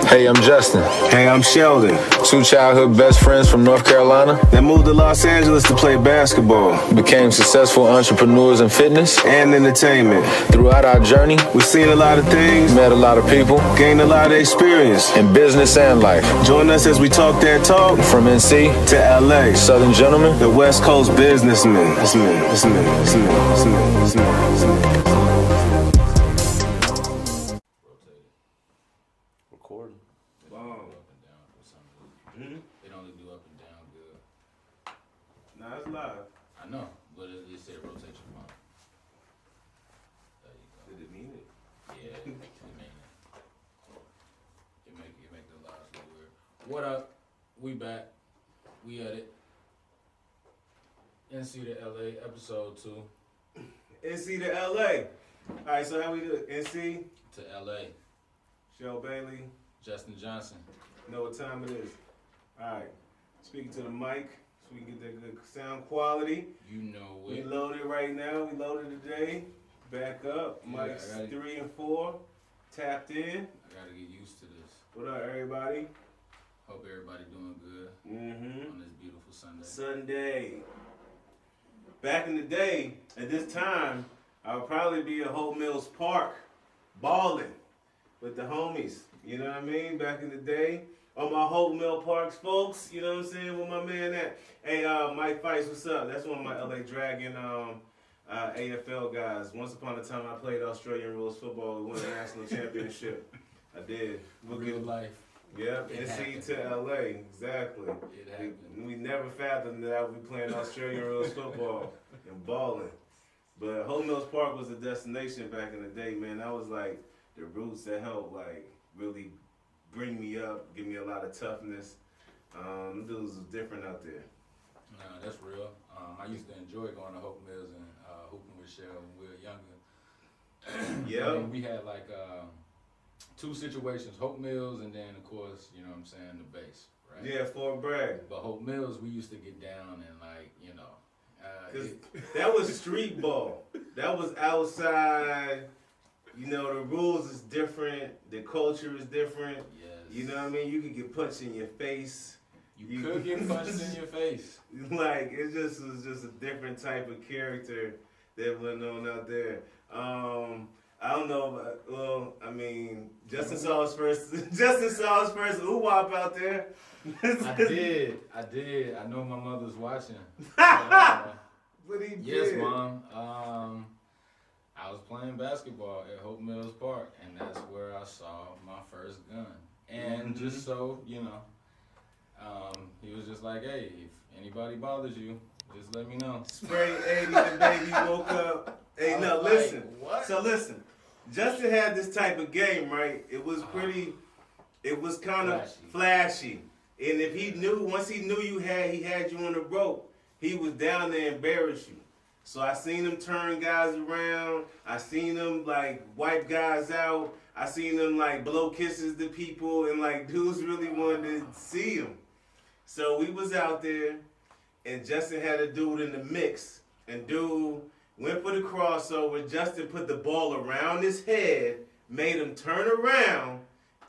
Hey, I'm Justin. Hey, I'm Sheldon. Two childhood best friends from North Carolina. They moved to Los Angeles to play basketball. Became successful entrepreneurs in fitness and entertainment. Throughout our journey, we've seen a lot of things, met a lot of people, gained a lot of experience in business and life. Join us as we talk that talk from NC to LA. Southern gentlemen, the West Coast businessmen. Recording. Wow. Up and down for some reason. They only do up and down good. Nah, it's live. I know, but it said rotate your phone. There you go. Did it mean it? Yeah, it mean it. It make the lives look weird. What up? We back. We at it. NC to LA, episode 2. NC to LA. Alright, so how we do it? NC to LA. Shel Bailey. Justin Johnson. Know what time it is. Alright. Speaking to the mic so we can get that good sound quality. You know it. We loaded right now. We loaded today. Back up. Yeah, mics 3 and 4. Tapped in. I gotta get used to this. What up, everybody? Hope everybody doing good on this beautiful Sunday. Back in the day, at this time, I would probably be at Hope Mills Park balling with the homies. You know what I mean? Back in the day. On my Hope Mill Parks, folks. You know what I'm saying? Where my man at? Hey, Mike Fice, what's up? That's one of my LA Dragon AFL guys. Once upon a time, I played Australian rules football. We won the national championship. I did. Real life. Yep, NC to LA, exactly. It happened. We never fathomed that I would be playing Australian rules football and balling. But Hope Mills Park was a destination back in the day, man. That was like the roots that helped like really bring me up, give me a lot of toughness. Dudes was different out there. Nah, that's real. I used to enjoy going to Hope Mills and hooping with Shel when we were younger. Yeah. I mean, we had like 2 situations, Hope Mills and then of course, you know what I'm saying, the base, right? Yeah, Fort Bragg. But Hope Mills, we used to get down and like, you know. Cause that was street ball. That was outside. You know, the rules is different. The culture is different. Yes. You know what I mean? You could get punched in your face. You could get punched in your face. Like, it just was just a different type of character that went on out there. I don't know, well, I mean, Justin saw his first oo-wop out there. I did. I know my mother's watching. But he did. Yes, Mom. I was playing basketball at Hope Mills Park, and that's where I saw my first gun. And just so, you know, he was just like, hey, if anybody bothers you, just let me know. Spray 80, the baby woke up. Hey, no, listen. What? So listen, Justin had this type of game, right? It was pretty, it was kind of flashy. And if he knew, once he knew he had you on the rope, he was down there to embarrass you. So I seen him turn guys around. I seen him like wipe guys out. I seen him like blow kisses to people, and like dudes really wanted to see him. So we was out there, and Justin had a dude in the mix, and dude went for the crossover. Justin put the ball around his head, made him turn around,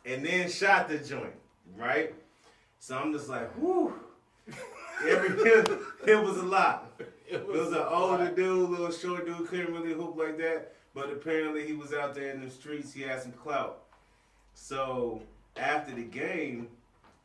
and then shot the joint, right? So I'm just like, whew. It was a lot. It was an older dude, little short dude, couldn't really hoop like that. But apparently he was out there in the streets, he had some clout. So after the game,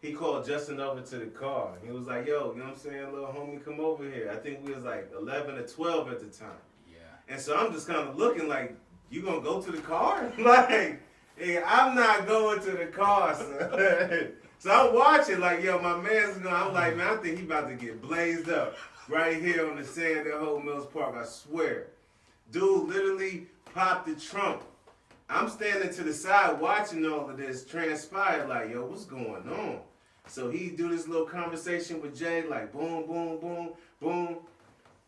he called Justin over to the car. He was like, yo, you know what I'm saying, little homie, come over here. I think we was like 11 or 12 at the time. Yeah. And so I'm just kind of looking like, you gonna go to the car? Like, hey, I'm not going to the car, son. So I'm watching like, yo, my man's going, I'm like, man, I think he about to get blazed up right here on the sand at Hope Mills Park, I swear. Dude literally popped the trunk. I'm standing to the side watching all of this transpire like, yo, what's going on? So he do this little conversation with Jay, like boom, boom, boom, boom.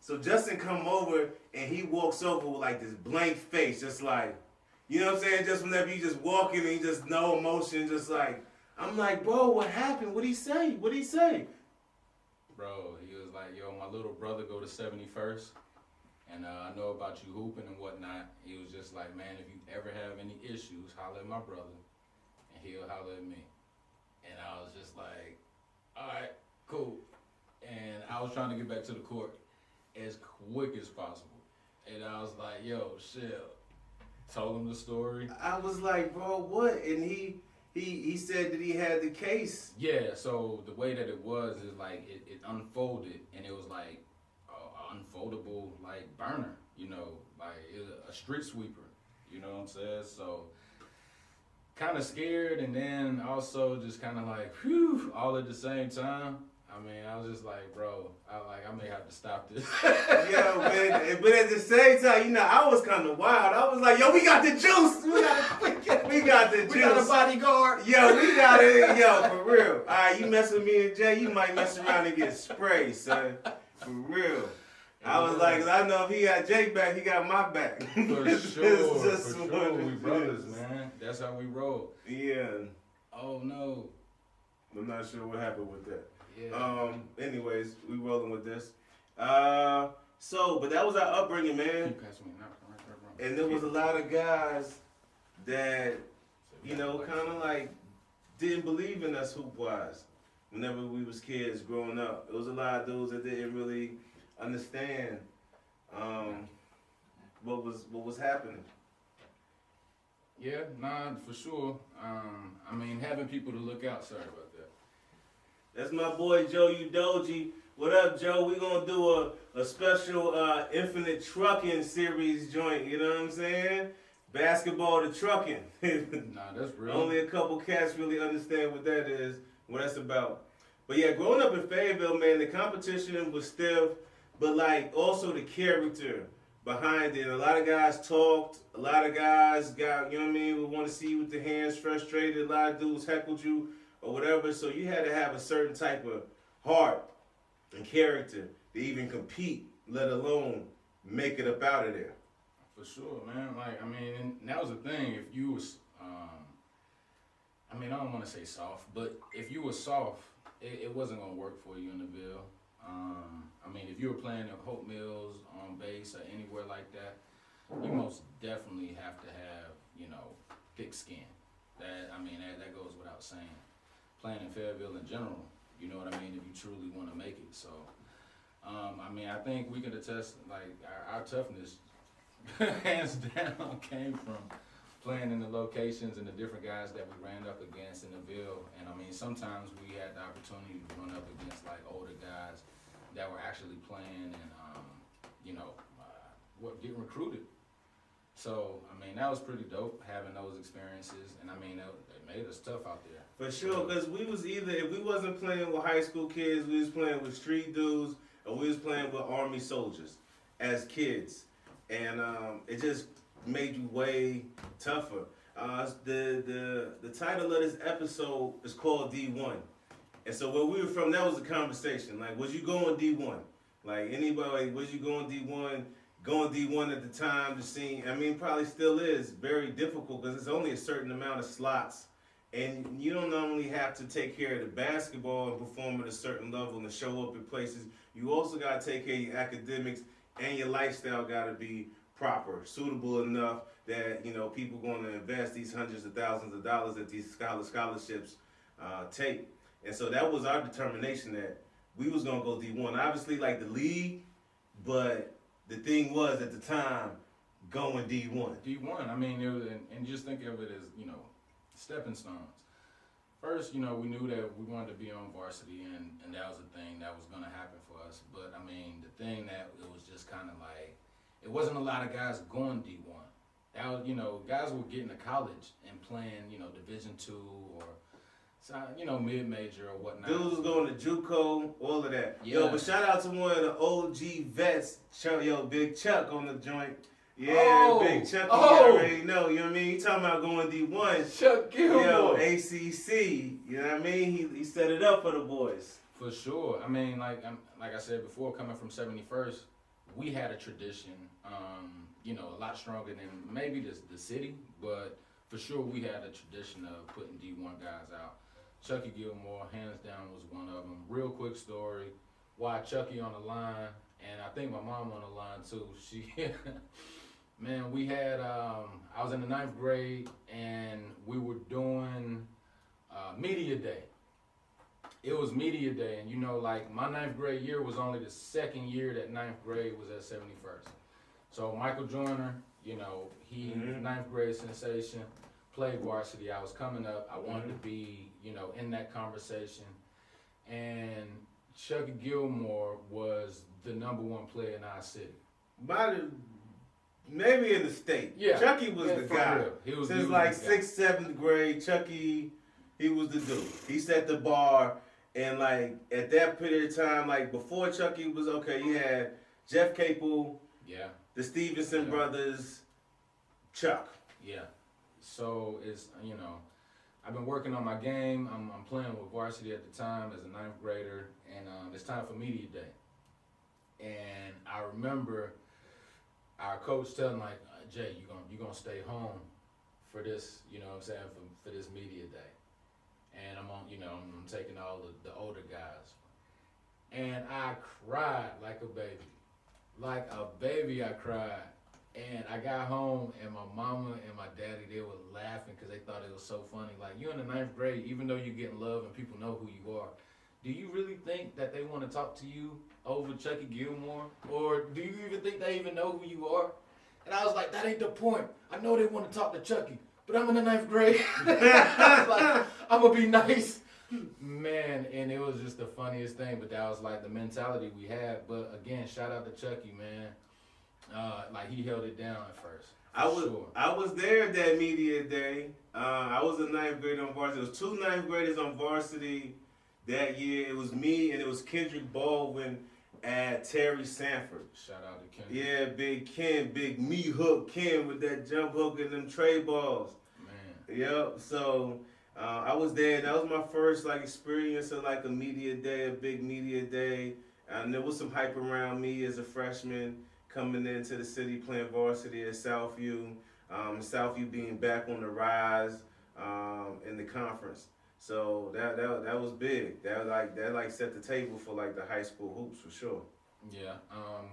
So Justin come over and he walks over with like this blank face, just like, you know what I'm saying? Just whenever you just walking and he just no emotion, just like, I'm like, bro, what happened? What'd he say? What'd he say? Bro, he was like, yo, my little brother go to 71st, and I know about you hooping and whatnot. He was just like, man, if you ever have any issues, holler at my brother, and he'll holler at me. And I was just like, all right, cool. And I was trying to get back to the court as quick as possible. And I was like, yo, Shel. Told him the story. I was like, bro, what? And he said that he had the case. Yeah, so the way that it was is like it unfolded, and it was like an unfoldable like burner, you know, like a street sweeper, you know what I'm saying? So kind of scared, and then also just kind of like, whew, all at the same time. I mean, I was just like, bro, I may have to stop this. Yeah, man. But at the same time, you know, I was kind of wild. I was like, yo, we got the juice. We got the juice. We got a bodyguard. Yo, we got it. Yo, for real. All right, you mess with me and Jay, you might mess around and get sprayed, son. For real. I was like, I know if he got Jay back, he got my back. For sure. We brothers, man. That's how we roll. Yeah. Oh, no. I'm not sure what happened with that. Yeah. Anyways, we rolling with this. But that was our upbringing, man. And there was a lot of guys that, you know, kind of like didn't believe in us hoop-wise whenever we was kids growing up. There was a lot of dudes that didn't really understand what was happening. Yeah, nah, for sure. I mean, having people to look out. Sorry about that. That's my boy Joe Udoji. What up, Joe? We're gonna do a special Infinite Trucking series joint, you know what I'm saying? Basketball to trucking. Nah, that's real. Only a couple cats really understand what that is, what that's about. But yeah, growing up in Fayetteville, man, the competition was stiff, but like also the character behind it. A lot of guys talked, a lot of guys got, you know what I mean, would want to see you with the hands frustrated, a lot of dudes heckled you or whatever, so you had to have a certain type of heart and character to even compete, let alone make it up out of there. For sure, man. Like, I mean, and that was the thing. If you was, I mean, I don't want to say soft, but if you were soft, it wasn't gonna work for you in the Ville. I mean, if you were playing at Hope Mills on base or anywhere like that, you most definitely have to have, you know, thick skin. That goes without saying. Playing in Fayetteville in general, you know what I mean, if you truly want to make it. So, I mean, I think we can attest, like, our toughness, hands down, came from playing in the locations and the different guys that we ran up against in the Ville. And, I mean, sometimes we had the opportunity to run up against, like, older guys that were actually playing and, you know, getting recruited. So, I mean, that was pretty dope, having those experiences. And, I mean, it made us tough out there. For sure, because we was either, if we wasn't playing with high school kids, we was playing with street dudes, or we was playing with Army soldiers as kids. And it just made you way tougher. The title of this episode is called D-1. And so where we were from, that was a conversation. Like, was you going D-1? Like, anybody, was you going D-1? Going D1 at the time, the scene, I mean, probably still is very difficult because it's only a certain amount of slots. And you don't only have to take care of the basketball and perform at a certain level and show up in places. You also got to take care of your academics, and your lifestyle got to be proper, suitable enough that, you know, people going to invest these hundreds of thousands of dollars that these scholarships take. And so that was our determination that we was going to go D1. Obviously, like the league, but the thing was at the time going D1. D1, I mean, it was, and just think of it as, you know, stepping stones. First, you know, we knew that we wanted to be on varsity, and that was the thing that was going to happen for us. But, I mean, the thing that it was just kind of like, it wasn't a lot of guys going D1. That was, you know, guys were getting to college and playing, you know, Division II or, you know, mid-major or whatnot. Dudes was going to JUCO, all of that. Yeah. Yo, but shout out to one of the OG vets, Big Chuck on the joint. Yeah, Oh, Big Chuck, you already know, you know what I mean? He talking about going D1. Chuck Gilmore. Yo, ACC, you know what I mean? He set it up for the boys. For sure. I mean, like I said before, coming from 71st, we had a tradition, you know, a lot stronger than maybe the city, but for sure we had a tradition of putting D1 guys out. Chucky Gilmore, hands down, was one of them. Real quick story, why Chucky on the line, and I think my mom on the line too. She, man, we had, I was in the 9th grade, and we were doing media day. it was media day, and like my ninth grade year was only the second year that ninth grade was at 71st. So Michael Joyner, he ninth grade sensation, played varsity. I was coming up. I wanted to be, in that conversation. And Chucky Gilmore was the #1 player in our city. Maybe in the state. Yeah. Chucky was the guy. Since like 6th, 7th grade, Chucky, he was the dude. He set the bar. And like at that period of time, like before Chucky was okay, you had Jeff Capel, the Stevenson brothers, Chuck. Yeah. So it's, I've been working on my game. I'm playing with varsity at the time as a ninth grader, and it's time for media day. And I remember our coach telling like, Jay, you gonna stay home for this, for this media day. And I'm taking all the older guys. And I cried like a baby. Like a baby, I cried. And I got home, and my mama and my daddy, they were laughing because they thought it was so funny. Like, you're in the ninth grade, even though you're getting love and people know who you are, do you really think that they want to talk to you over Chucky Gilmore? Or do you even think they even know who you are? And I was like, that ain't the point. I know they want to talk to Chucky, but I'm in the ninth grade. I was like, I'm going to be nice. Man, and it was just the funniest thing, but that was like the mentality we had. But again, shout out to Chucky, man. Like he held it down at first. I was there that media day. I was a ninth grader on varsity. There was 2 ninth graders on varsity that year. It was me and it was Kendrick Baldwin at Terry Sanford. Shout out to Kendrick. Yeah, Big Ken, Big Me Hook Ken with that jump hook and them tray balls. Man. Yep. So I was there. That was my first like experience of like a media day, a big media day. And there was some hype around me as a freshman coming into the city playing varsity at Southview. Southview being back on the rise in the conference. So that was big. That set the table for like the high school hoops for sure. Yeah.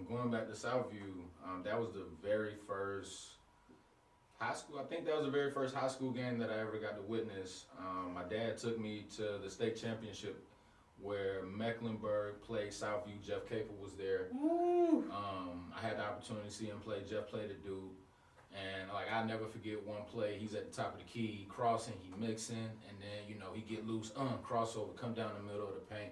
Going back to Southview, that was the very first high school. I think that was the very first high school game that I ever got to witness. My dad took me to the state championship where Mecklenburg played Southview. Jeff Capel was there. I had the opportunity to see him play. Jeff played a dude. And like I'll never forget one play. He's at the top of the key, he crossing, he mixing, and then he get loose, crossover, come down the middle of the paint,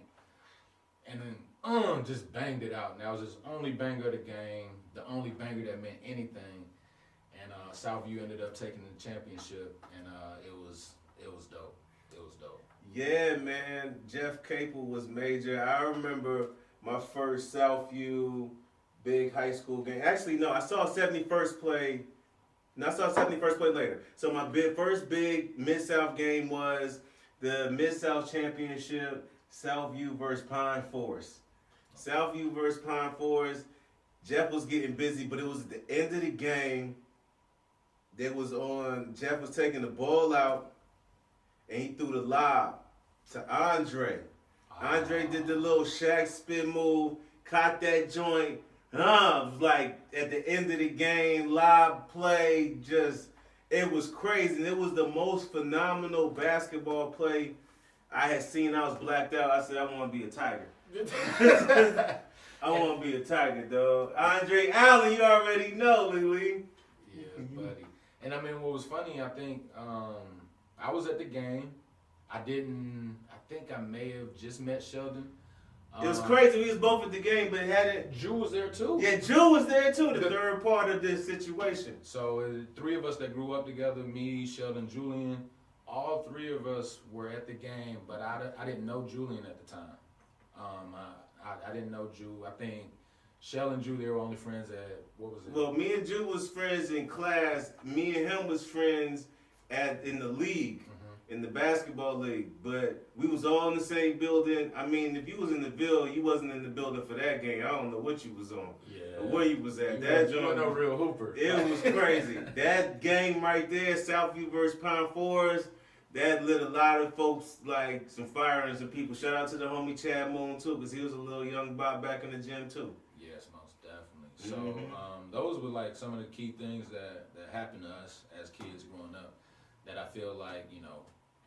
and then just banged it out. And that was his only banger of the game, the only banger that meant anything. And Southview ended up taking the championship, and it was dope. It was dope. Yeah, man, Jeff Capel was major. I remember my first Southview big high school game. Actually, no, I saw 71st play. And I saw 71st play later. So my first big Mid-South game was the Mid-South Championship, Southview versus Pine Forest. Southview versus Pine Forest. Jeff was getting busy, but it was at the end of the game. Jeff was taking the ball out, and he threw the lob to Andre. Andre did the little Shaq spin move, caught that joint. Like at the end of the game, live play, it was crazy. And it was the most phenomenal basketball play I had seen. I was blacked out. I said, I want to be a Tiger. I want to be a Tiger, dog. Andre Allen, you already know, Lee. Yeah, buddy. And I mean, what was funny, I think, I was at the game. I think I may have just met Sheldon. It was crazy. We was both at the game, but Drew was there too. Yeah, Drew was there too. The third part of this situation. So 3 of us that grew up together, me, Sheldon, Julian, all 3 of us were at the game, but I didn't know Julian at the time. I didn't know Drew. I think Shel and Drew, they were only friends at, what was it? Well, me and Drew was friends in class. Me and him was friends in the league. In the basketball league, but we was all in the same building. I mean, if you was in the Ville, you wasn't in the building for that game. I don't know what you was on, or where you was at. You were no real hooper. It was crazy. That game right there, Southview versus Pine Forest, that lit a lot of folks like some fire and some people. Shout out to the homie Chad Moon too, because he was a little young Bob back in the gym too. Yes, most definitely. So those were like some of the key things that happened to us as kids growing up that I feel like,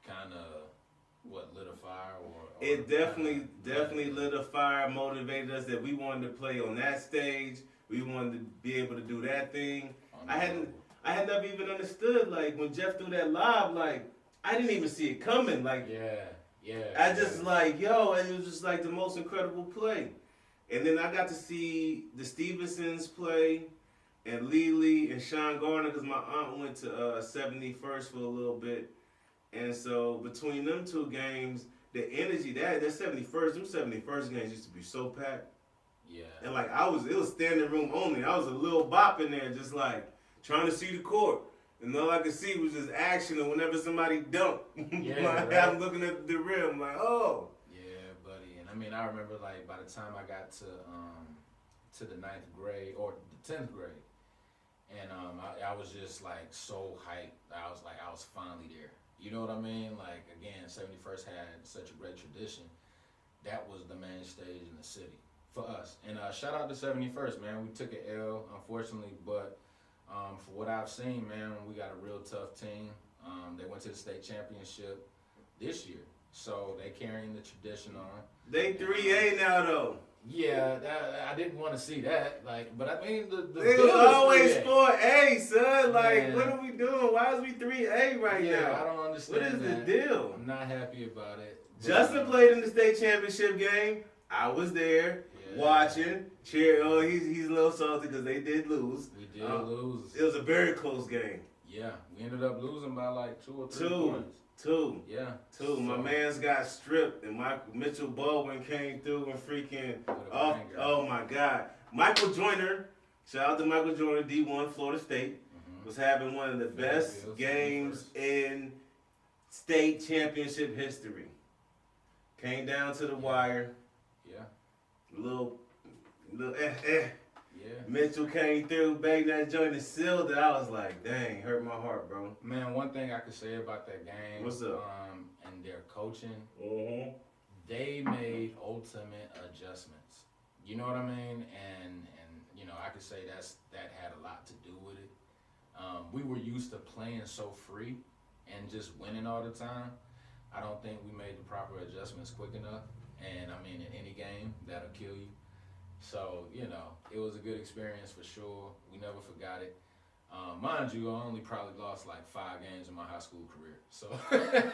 kind of lit a fire or It definitely lit a fire, motivated us that we wanted to play on that stage. We wanted to be able to do that thing. I had never even understood, like, when Jeff threw that lob, like, I didn't even see it coming. Like, I just like, yo, and it was just like the most incredible play. And then I got to see the Stevensons play, and Lily and Sean Garner, because my aunt went to 71st for a little bit. And so between them two games, the energy, that 71st, them 71st games used to be so packed. Yeah. And like it was standing room only. I was a little bop in there, just like trying to see the court. And all I could see was just action, and whenever somebody dunked, like, right? I'm looking at the rim, like, oh. Yeah, buddy. And I mean, I remember, like, by the time I got to the 9th grade or the 10th grade, and I was just like so hyped. I was finally there. You know what I mean? Like, again, 71st had such a great tradition. That was the main stage in the city for us. And shout out to 71st, man. We took an L, unfortunately, but for what I've seen, man, we got a real tough team. They went to the state championship this year, so they carrying the tradition on. They 3A now, though. Yeah, I didn't want to see that. Like, but I mean, the it was always 4A, son. Like, man, what are we doing? Why is we 3A right now? I don't understand. What is the deal? I'm not happy about it. Justin played in the state championship game. I was there watching. Cheer. Oh, he's a little salty because they did lose. We did lose. It was a very close game. Yeah, we ended up losing by like 2 or 3 points. Two. Yeah. Two. My man's got stripped, and Mitchell Baldwin came through and freaking off. Oh my God. Michael Joyner, shout out to Michael Joyner, D-1, Florida State, was having one of the best games in state championship history. Came down to the wire. Yeah. Little Yeah. Mitchell came through, banged that joint and sealed it. I was like, dang, hurt my heart, bro. Man, one thing I could say about that game, what's up? And their coaching, they made ultimate adjustments. You know what I mean? And you know, I could say that had a lot to do with it. We were used to playing so free and just winning all the time. I don't think we made the proper adjustments quick enough. And I mean, in any game, that'll kill you. So, you know, it was a good experience for sure. We never forgot it. Mind you, I only probably lost like 5 games in my high school career. So,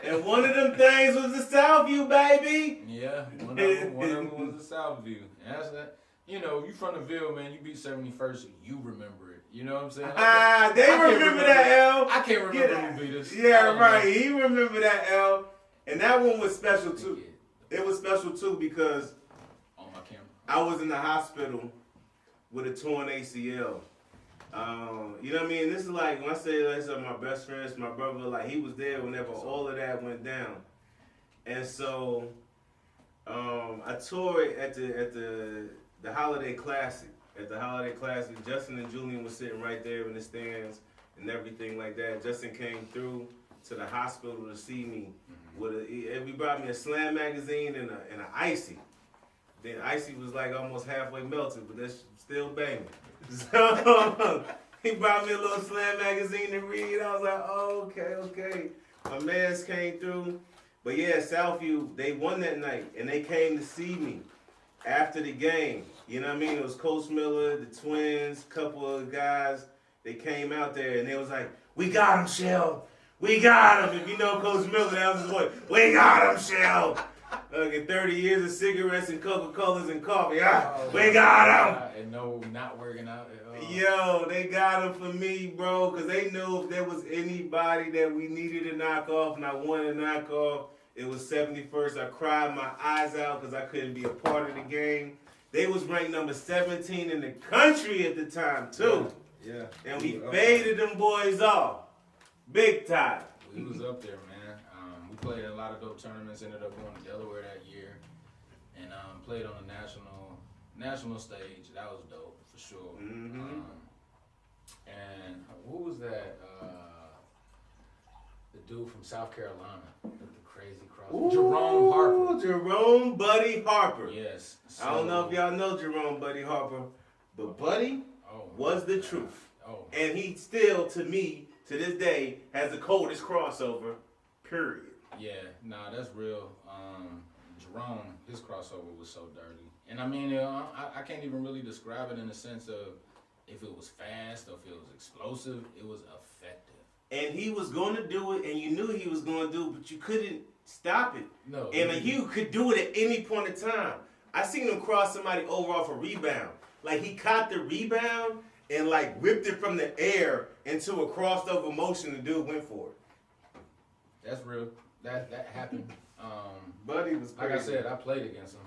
and one of them things was the Southview, baby. Yeah, one of them was the Southview. And that's that. You know, you from the Ville, man. You beat 71st, you remember it. You know what I'm saying? They remember that L. I can't remember who beat us. Yeah, right. He remember that L, and that one was special too. It was special too because on my camera, I was in the hospital with a torn ACL. You know what I mean? This is like, when I say this are my best friends, my brother, like, he was there whenever all of that went down. And so I tore it at the Holiday Classic. At the Holiday Classic, Justin and Julian were sitting right there in the stands and everything like that. Justin came through to the hospital to see me. He brought me a Slam magazine and an Icy. Then Icy was like almost halfway melted, but that's still banging. So he brought me a little Slam magazine to read. I was like, oh, okay. My mans came through. But yeah, Southview, they won that night, and they came to see me after the game. You know what I mean? It was Coach Miller, the twins, couple of guys. They came out there, and they was like, we got him, Shel. We got him. If you know Coach Miller, that was his voice. We got him, Shel. Look, 30 years of cigarettes and Coca-Colas and coffee. We got him. And no, not working out at all. Yo, they got him for me, bro, because they knew if there was anybody that we needed to knock off and I wanted to knock off, it was 71st. I cried my eyes out because I couldn't be a part of the game. They was ranked number 17 in the country at the time, too. Yeah. And we faded them boys off. Big time. We was up there, man. We played in a lot of dope tournaments, ended up going to Delaware that year, and played on the national stage. That was dope, for sure. And who was that? The dude from South Carolina, the crazy cross. Jerome Harper. Jerome Buddy Harper. Yes. So, I don't know if y'all know Jerome Buddy Harper, but Buddy was the truth. And he still, to me, to this day, has the coldest crossover, period. Yeah, nah, that's real. Jerome, his crossover was so dirty. And I mean, I can't even really describe it in the sense of if it was fast or if it was explosive. It was effective. And he was going to do it, and you knew he was going to do it, but you couldn't stop it. No. And he could do it at any point in time. I seen him cross somebody over off a rebound. Like, he caught the rebound and, like, whipped it from the air into a crossed over motion. The dude went for it. That's real. That happened. Buddy was crazy. Like I said, I played against him.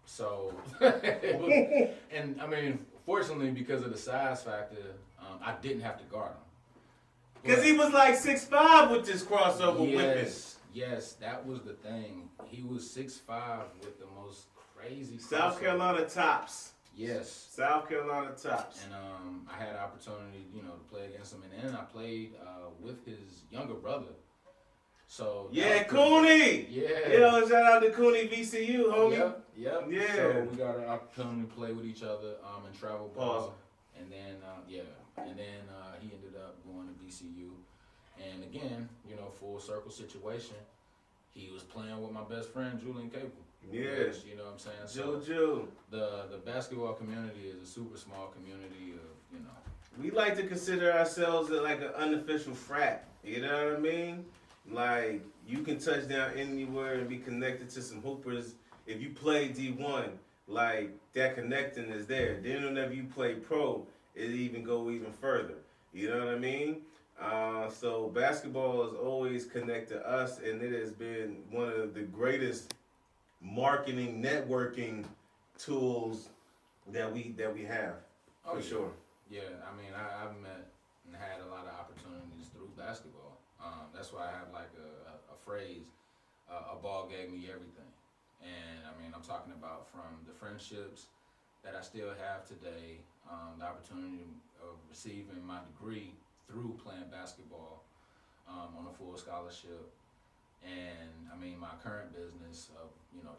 So, it was, and I mean, fortunately, because of the size factor, I didn't have to guard him. Because he was like 6'5" with this crossover whipping. Yes, that was the thing. He was 6'5" with the most crazy South Carolina tops. Yes. South Carolina tops. And I had an opportunity, to play against him. And then I played with his younger brother. So yeah, Cooney. Yeah. Shout out to Cooney VCU, homie. Yep. Yeah. So we got an opportunity to play with each other and travel ball. Awesome. And then he ended up going to VCU. And again, full circle situation. He was playing with my best friend Julian Cable. Yes. You know what I'm saying? So Juju. the basketball community is a super small community of, We like to consider ourselves like an unofficial frat. You know what I mean? Like, you can touch down anywhere and be connected to some hoopers. If you play D-1, like, that connecting is there. Then whenever you play pro, it even go even further. You know what I mean? So basketball has always connected us, and it has been one of the greatest marketing, networking tools that we have, for sure. Yeah, I mean, I've met and had a lot of opportunities through basketball. That's why I have like a phrase, a ball gave me everything. And I mean, I'm talking about from the friendships that I still have today, the opportunity of receiving my degree through playing basketball on a full scholarship. And I mean, my current business of,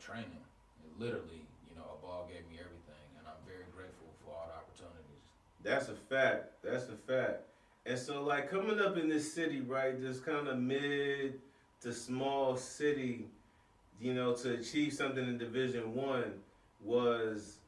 training, it literally, a ball gave me everything. And I'm very grateful for all the opportunities. That's a fact. That's a fact. And so, like, coming up in this city, right, this kind of mid to small city, to achieve something in Division I was,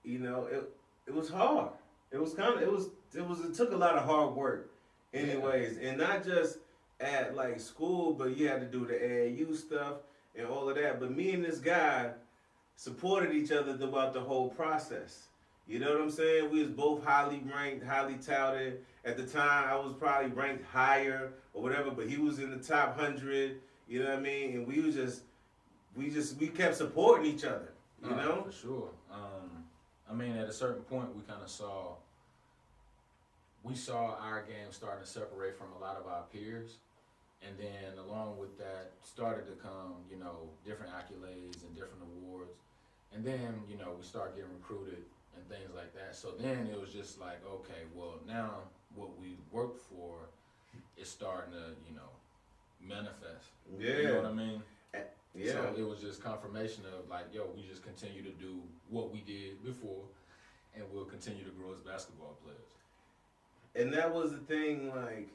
it was hard. It took a lot of hard work anyways. And not just at, like, school, but you had to do the AAU stuff and all of that. But me and this guy supported each other throughout the whole process. You know what I'm saying? We was both highly ranked, highly touted. At the time, I was probably ranked higher or whatever, but he was in the top 100. You know what I mean? And we kept supporting each other. You know? For sure. I mean, at a certain point, we kind of saw our game starting to separate from a lot of our peers. And then along with that started to come, different accolades and different awards. And then, we started getting recruited and things like that. So then it was just like, okay, well, now what we worked for is starting to, manifest. Yeah. You know what I mean? Yeah. So it was just confirmation of like, yo, we just continue to do what we did before, and we'll continue to grow as basketball players. And that was the thing, like,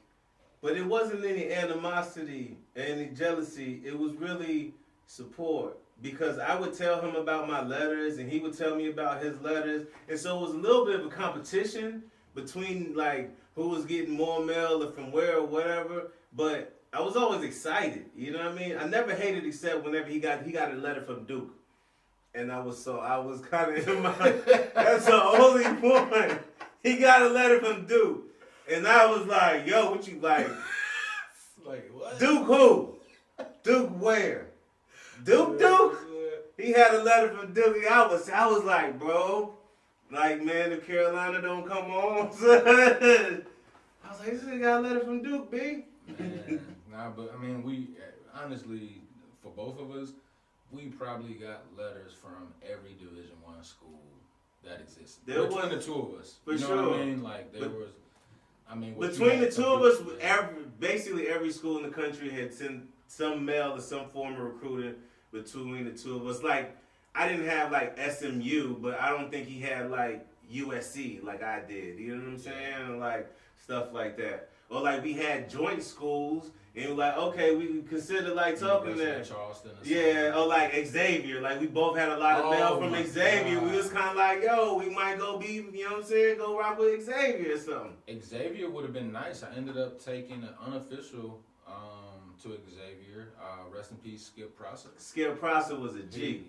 but it wasn't any animosity, any jealousy. It was really support. Because I would tell him about my letters, and he would tell me about his letters. And so it was a little bit of a competition between, like, who was getting more mail or from where or whatever. But I was always excited, you know what I mean? I never hated except whenever he got a letter from Duke. And I was kind of in my, that's the only point. He got a letter from Duke. And I was like, yo, what you like? Like, what? Duke who? Duke where? Duke? He had a letter from Duke. I was like, bro, like, man, if Carolina don't come on, I was like, this nigga got a letter from Duke, B. Man, but I mean, we honestly, for both of us, we probably got letters from every Division I school that existed. Between the two of us, for you know sure. what I mean? Like there was, I mean, between the two of us, basically every school in the country had sent some mail or some form of recruiting between the two of us. Like, I didn't have like SMU, but I don't think he had like USC like I did. You know what I'm saying? Like stuff like that. or like we had joint schools, and we're like, okay, we can consider like talking there. Charleston. Or yeah, or like Xavier, like we both had a lot of mail from Xavier. God. We was kind of like, yo, we might go be, you know what I'm saying, go rock with Xavier or something. Xavier would have been nice. I ended up taking an unofficial to Xavier. Rest in peace, Skip Prosser. Skip Prosser was a G.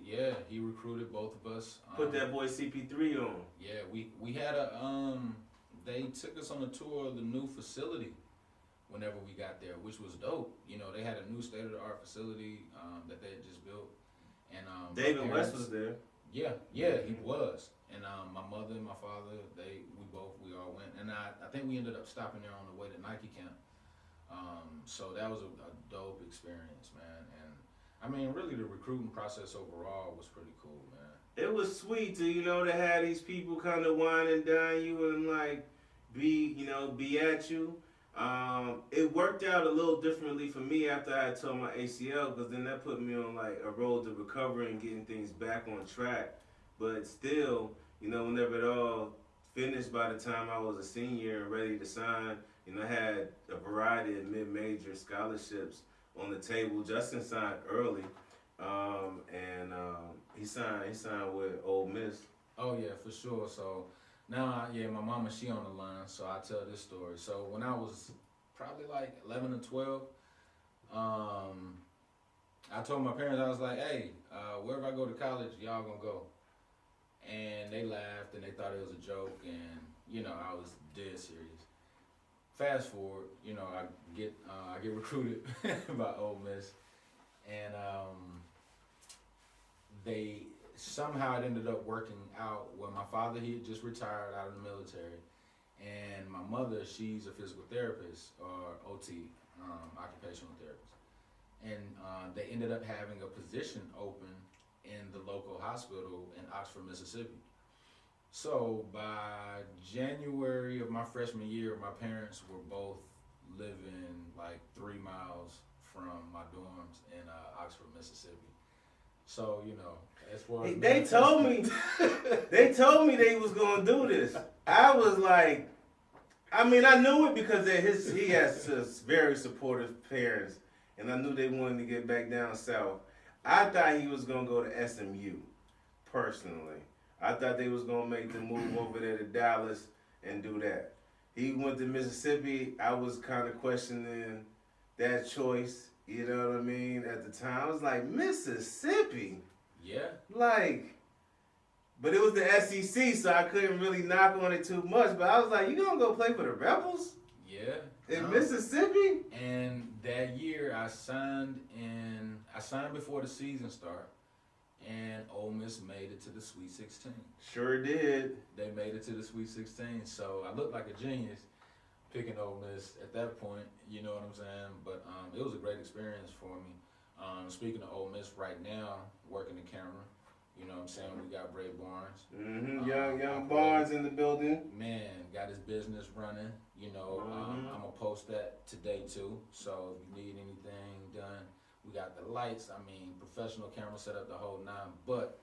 He recruited both of us. Put that boy CP3 on. Yeah, we had they took us on a tour of the new facility whenever we got there, which was dope. You know, they had a new state-of-the-art facility that they had just built. And David West was there. Yeah, he was. And my mother and my father, we all went. And I think we ended up stopping there on the way to Nike camp. So that was a dope experience, man. And I mean, really the recruiting process overall was pretty cool, man. It was sweet to have these people kind of wine and dine you and like be at you. It worked out a little differently for me after I had torn my ACL, because then that put me on like a road to recovery and getting things back on track. But still, whenever it all finished, by the time I was a senior and ready to sign, I had a variety of mid-major scholarships on the table. Justin signed early, and he signed with Ole Miss. Oh yeah, for sure. So now, my mama, she on the line, so I tell this story. So when I was probably like 11 or 12, I told my parents, I was like, hey, wherever I go to college, y'all gonna go. And they laughed and they thought it was a joke, and I was dead serious. Fast forward, I get recruited by Ole Miss, and they somehow it ended up working out where my father, he had just retired out of the military, and my mother, she's a physical therapist or OT, occupational therapist, and they ended up having a position open in the local hospital in Oxford, Mississippi. So by January of my freshman year, my parents were both living like 3 miles from my dorms in Oxford, Mississippi. So, as far as they told me they was gonna do this. I was like, I knew it because he has very supportive parents, and I knew they wanted to get back down south. I thought he was gonna go to SMU, personally. I thought they was gonna make the move over there to Dallas and do that. He went to Mississippi. I was kind of questioning that choice. You know what I mean? At the time, I was like, Mississippi? Yeah. But it was the SEC, so I couldn't really knock on it too much. But I was like, you gonna go play for the Rebels? Yeah. In Mississippi? And that year, I signed before the season started. And Ole Miss made it to the Sweet 16. Sure did. They made it to the Sweet 16, so I looked like a genius picking Ole Miss at that point, you know what I'm saying? But it was a great experience for me. Speaking of Ole Miss right now, working the camera, you know what I'm saying? We got Bray Barnes. Mm-hmm. Young Barnes in the building. Man, got his business running, I'm going to post that today too, so if you need anything done, we got the lights, professional camera set up the whole nine, but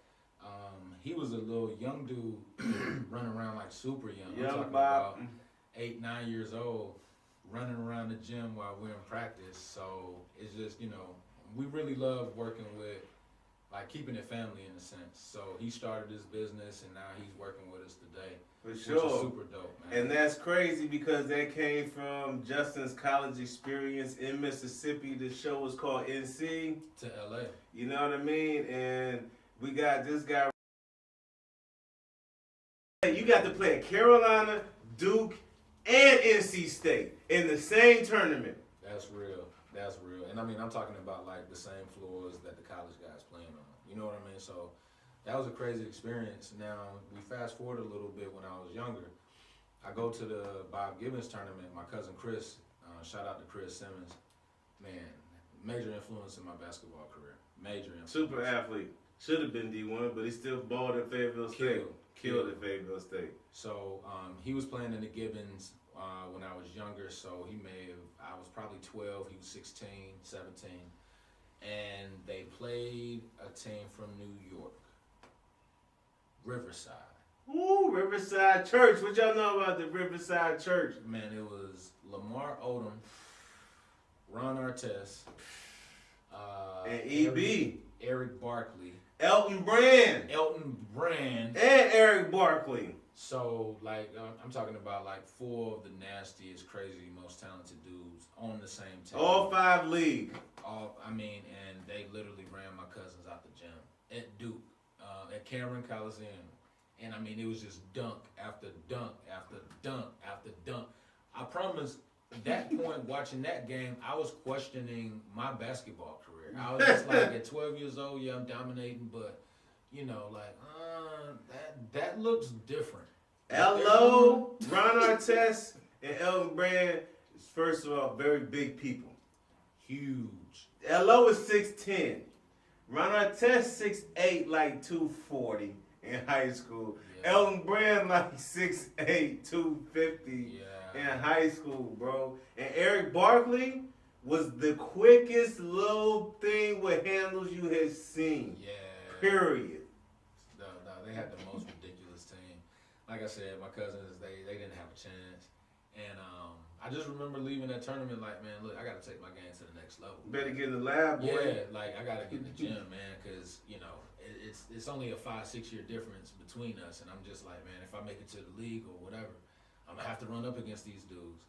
he was a little young dude running around like super young. I'm talking about 8, 9 years old, running around the gym while we're in practice. So it's just, we really love working with, like, keeping it family in a sense. So he started his business and now he's working with us today. For sure. Which is super dope, man. And that's crazy because that came from Justin's college experience in Mississippi. The show was called NC. To LA. You know what I mean? And we got this guy. You got to play at Carolina, Duke, and NC State in the same tournament. That's real. That's real. And I'm talking about like the same floors that the college guys playing on. You know what I mean? So that was a crazy experience. Now, we fast forward a little bit when I was younger. I go to the Bob Gibbons tournament. My cousin Chris, shout out to Chris Simmons. Man, major influence in my basketball career. Major influence. Super athlete. Should have been D-1, but he still balled at Fayetteville State. Killed at Fayetteville State. So he was playing in the Gibbons when I was younger, so I was probably 12, he was 16, 17. And they played a team from New York, Riverside. Ooh, Riverside Church. What y'all know about the Riverside Church? Man, it was Lamar Odom, Ron Artest, And EB. Eric Barkley, Elton Brand. and Eric Barkley. So, like, I'm talking about like 4 of the nastiest, crazy, most talented dudes on the same team. All 5 league. And they literally ran my cousins out the gym at Duke, at Cameron Coliseum. And I mean, it was just dunk after dunk after dunk after dunk. I promise, at that point, watching that game, I was questioning my basketball career. I was just like, at 12 years old, yeah, I'm dominating, but, you know, like, that looks different. L.O., Ron Artest, and Elton Brand is, first of all, very big people. Huge. L.O. is 6'10". Ron Artest 6'8", like 240 in high school. Yeah. Elton Brand like 6'8", 250 Yeah. in high school, bro. And Eric Barkley was the quickest little thing with handles you had seen. Yeah. Period. No, they had the most ridiculous team. Like I said, my cousins, they didn't have a chance. And I just remember leaving that tournament like, man, look, I got to take my game to the next level. Better get in the lab, boy. Yeah, like I got to get in the gym, man, because, you know, it's only a 5-6 year difference between us. And I'm just like, man, if I make it to the league or whatever, I'm going to have to run up against these dudes.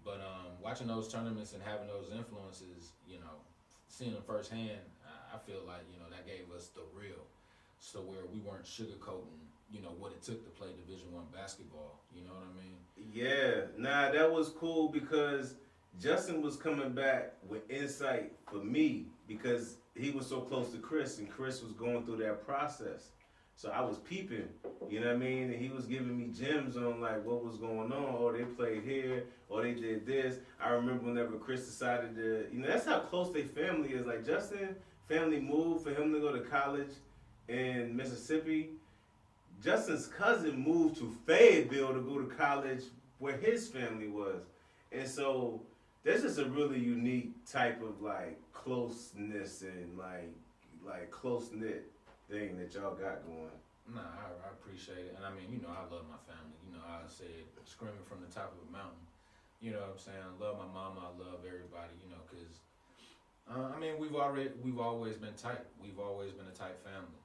But watching those tournaments and having those influences, you know, seeing them firsthand, I feel like, you know, that gave us the real. So where we weren't sugarcoating, you know, what it took to play Division I basketball. You know what I mean? Yeah, nah, that was cool because Justin was coming back with insight for me because he was so close to Chris and Chris was going through that process. So I was peeping, you know what I mean? And he was giving me gems on like what was going on. Oh, they played here, or they did this. I remember whenever Chris decided to, you know, that's how close their family is. Like Justin family moved for him to go to college in Mississippi. Justin's cousin moved to Fayetteville to go to college where his family was. And so there's just a really unique type of like closeness and like close-knit thing that y'all got going. Nah, I appreciate it. And I mean, you know, I love my family. You know, I said screaming from the top of a mountain. You know what I'm saying? I love my mama. I love everybody, you know, because, I mean, we've always been tight. We've always been a tight family.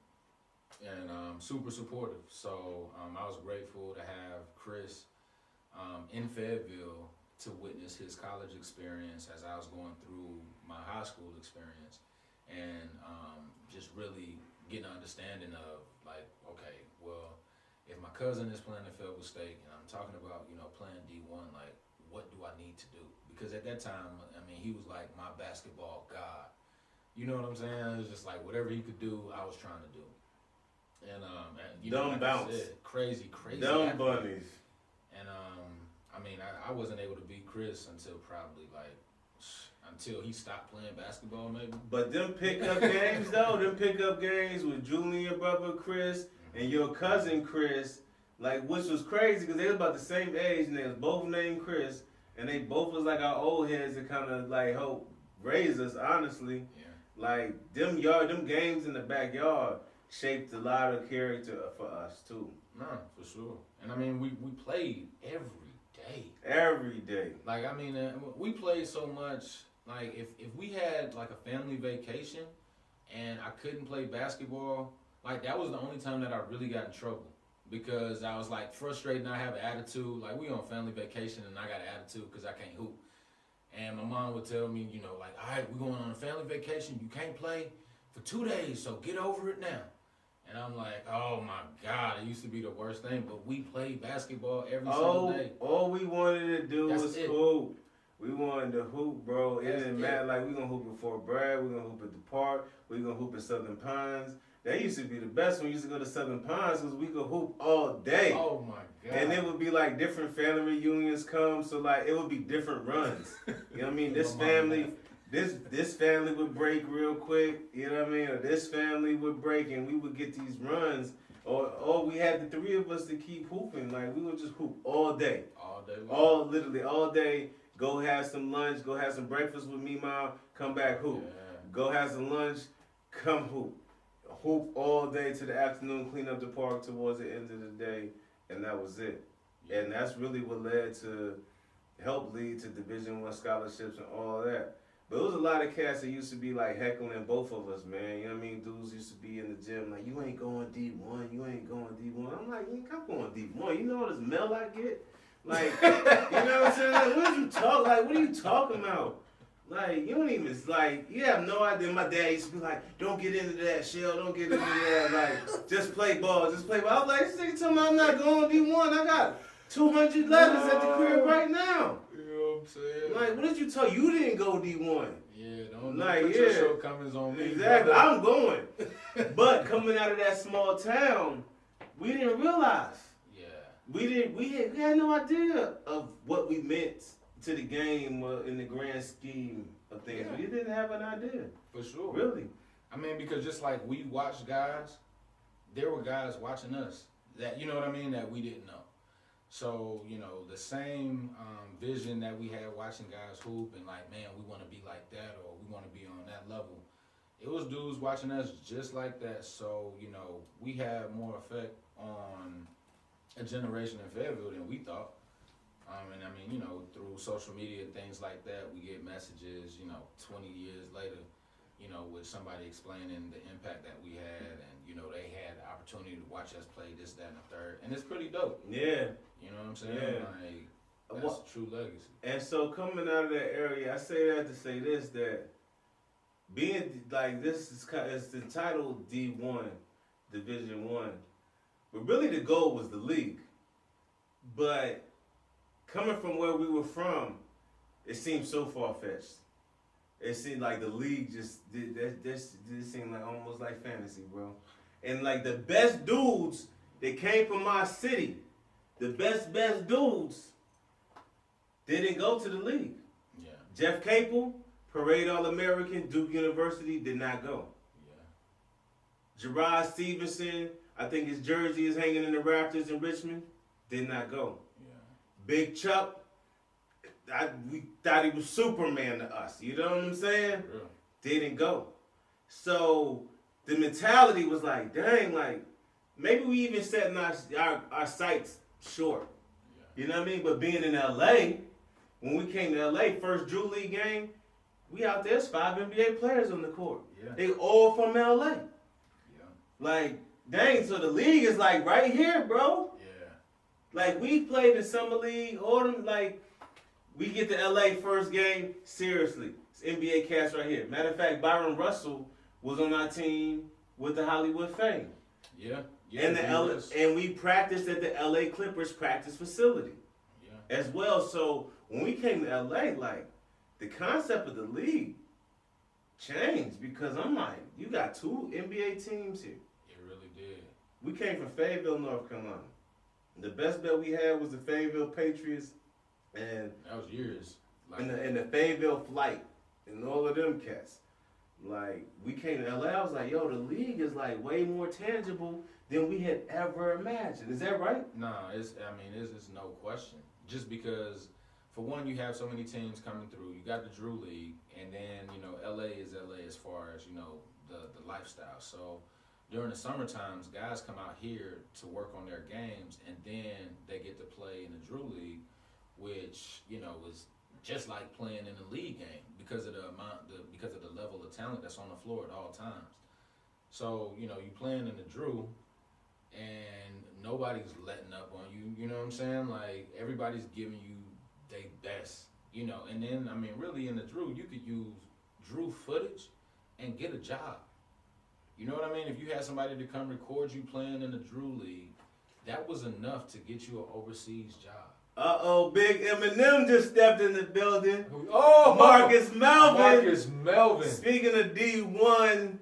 And super supportive. So I was grateful to have Chris in Fayetteville to witness his college experience as I was going through my high school experience. And just really getting an understanding of like, okay, well, if my cousin is playing at Fayetteville State and I'm talking about, you know, playing D-1, like, what do I need to do? Because at that time, I mean, he was like my basketball god. You know what I'm saying? It was just like whatever he could do, I was trying to do. And you know, like bounce. I said, crazy Dumb athlete. bunnies. And I mean, I wasn't able to beat Chris until probably like until he stopped playing basketball, maybe. But them pickup games though, them pickup games with Julian brother Chris and your cousin Chris, like which was crazy because they was about the same age and they was both named Chris and they both was like our old heads that kind of like helped raise us, honestly. Yeah. Like them games in the backyard shaped a lot of character for us too. No, for sure. And I mean, we played every day. Every day. Like, I mean, we played so much. Like, if we had like a family vacation and I couldn't play basketball, like that was the only time that I really got in trouble because I was like frustrated and I have an attitude. Like, we on family vacation and I got an attitude because I can't hoop. And my mom would tell me, you know, like, all right, we're going on a family vacation. You can't play for 2 days, so get over it now. And I'm like, oh my God, it used to be the worst thing, but we played basketball every single day. All we wanted to do was hoop. We wanted to hoop, bro. It didn't matter. Like, we going to hoop at Fort Bragg. We're going to hoop at the park. We're going to hoop at Southern Pines. That used to be the best when we used to go to Southern Pines because we could hoop all day. Oh, my God. And it would be like different family reunions come. So, like, it would be different runs. You know what I mean? This family would break real quick. You know what I mean? Or this family would break and we would get these runs. Or we had the 3 of us to keep hooping. Like, we would just hoop all day. All day long. Literally all day. Go have some lunch. Go have some breakfast with me, Mom. Come back, hoop. Yeah. Go have some lunch. Come hoop. hoop all day to the afternoon, clean up the park towards the end of the day, and that was it. And that's really what helped lead to Division I scholarships and all that. But it was a lot of cats that used to be like heckling both of us, man. You know what I mean? Dudes used to be in the gym like, you ain't going D1, you ain't going D1. I'm like, I'm going D1. You know all this mail I get? Like, you know what I'm saying? Like, what are you talking about? Like, you don't even, like, you have no idea. My dad used to be like, don't get into that, Shel, don't get into that. Like, just play ball, just play ball. I was like, this nigga told me I'm not going D1. I got 200 letters at the crib right now. You know what I'm saying? Like, what did you tell? You didn't go D1. Yeah, don't put your shortcomings on me. Exactly, brother. I'm going. But coming out of that small town, we didn't realize. Yeah. We had no idea of what we meant to the game in the grand scheme of things. Yeah. We didn't have an idea. For sure. Really. I mean, because just like we watched guys, there were guys watching us that, you know what I mean, that we didn't know. So, you know, the same vision that we had watching guys hoop and like, man, we want to be like that or we want to be on that level. It was dudes watching us just like that. So, you know, we had more effect on a generation in Fayetteville than we thought. And I mean, you know, through social media and things like that, we get messages, you know, 20 years later, you know, with somebody explaining the impact that we had and, you know, they had the opportunity to watch us play this, that, and the third. And it's pretty dope. Yeah. You know what I'm saying? Yeah. Like, that's a true legacy. And so coming out of that area, I say that to say this, that being like this is it's entitled D1, Division I, but really the goal was the league. But coming from where we were from, it seemed so far-fetched. It seemed like the league just this seemed like almost like fantasy, bro. And like the best dudes that came from my city, the best dudes didn't go to the league. Yeah. Jeff Capel, Parade All-American, Duke University, did not go. Yeah. Gerard Stevenson, I think his jersey is hanging in the Raptors in Richmond, did not go. Yeah. Big Chuck, we thought he was Superman to us. You know what I'm saying? Real. Didn't go. So the mentality was like, dang, like maybe we even setting our sights short. Yeah. You know what I mean? But being in LA, when we came to LA, first Drew League game, we out there's 5 NBA players on the court. Yeah. They all from LA. Yeah. Like, dang, so the league is like right here, bro. Yeah. Like we played in summer league, autumn, like we get to LA first game, seriously. It's NBA cast right here. Matter of fact, Byron Russell was on our team with the Hollywood Fame. Yeah. Yeah, and we practiced at the LA Clippers practice facility. Yeah. As well. So when we came to LA, like the concept of the league changed because I'm like, you got 2 NBA teams here. It really did. We came from Fayetteville, North Carolina. The best bet we had was the Fayetteville Patriots, and that was years. Like and the Fayetteville Flight, and all of them cats. Like we came to LA, I was like, yo, the league is like way more tangible than we had ever imagined. Is that right? Nah, it's no question. Just because, for one, you have so many teams coming through. You got the Drew League, and then, you know, LA is LA as far as, you know, the lifestyle. So during the summer times, guys come out here to work on their games, and then they get to play in the Drew League, which, you know, is just like playing in a league game because of because of the level of talent that's on the floor at all times. So, you know, you playing in the Drew, and nobody's letting up on you, you know what I'm saying? Like, everybody's giving you their best, you know. And then, I mean, really in the Drew, you could use Drew footage and get a job. You know what I mean? If you had somebody to come record you playing in the Drew League, that was enough to get you an overseas job. Uh-oh, Big Eminem just stepped in the building. Oh, Marcus Melvin. Marcus Melvin. Speaking of D1,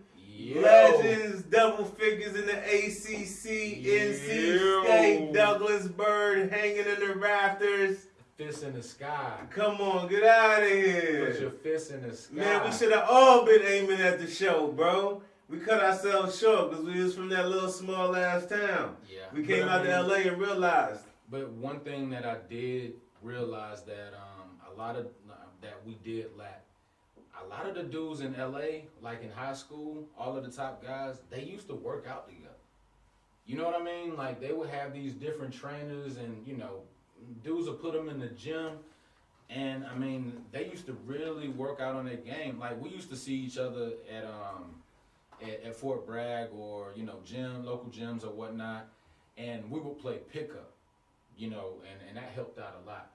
legends, double figures in the ACC, NC State, Douglas Bird hanging in the rafters. Fist in the sky. Come on, get out of here. Put your fist in the sky. Man, we should have all been aiming at the show, bro. We cut ourselves short because we was from that little small ass town. Yeah. We came out to LA and realized. But one thing that I did realize that a lot of that we did lack, a lot of the dudes in LA, like in high school, all of the top guys, they used to work out together. You know what I mean? Like they would have these different trainers, and you know, dudes would put them in the gym, and I mean, they used to really work out on their game. Like we used to see each other at Fort Bragg or you know, local gyms or whatnot, and we would play pickup, you know, and that helped out a lot.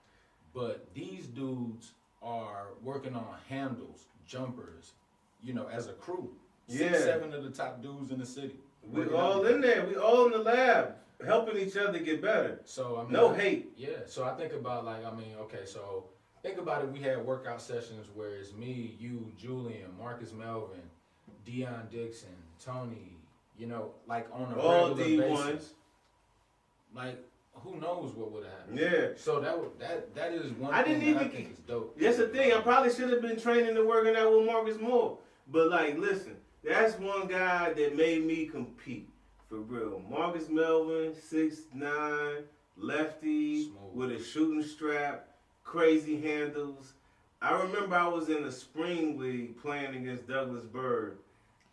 But these dudes are working on handles, jumpers, you know, as a crew. 6-7 of the top dudes in the city. We all in there. We all in the lab, helping each other get better. So I mean, no hate. Yeah. So I think about like, I mean, okay, so think about it. We had workout sessions where it's me, you, Julian, Marcus Melvin, Dion Dixon, Tony. You know, like on a all regular D-1. basis. Like, who knows what would have happened? Yeah. So that is one I thing didn't that I even. think is dope. That's the thing. I probably should have been training and working out with Marcus more. But like, listen, that's one guy that made me compete for real. Marcus Melvin, 6'9", lefty Smooth. with a shooting strap, crazy handles. I remember I was in the spring league playing against Douglas Bird,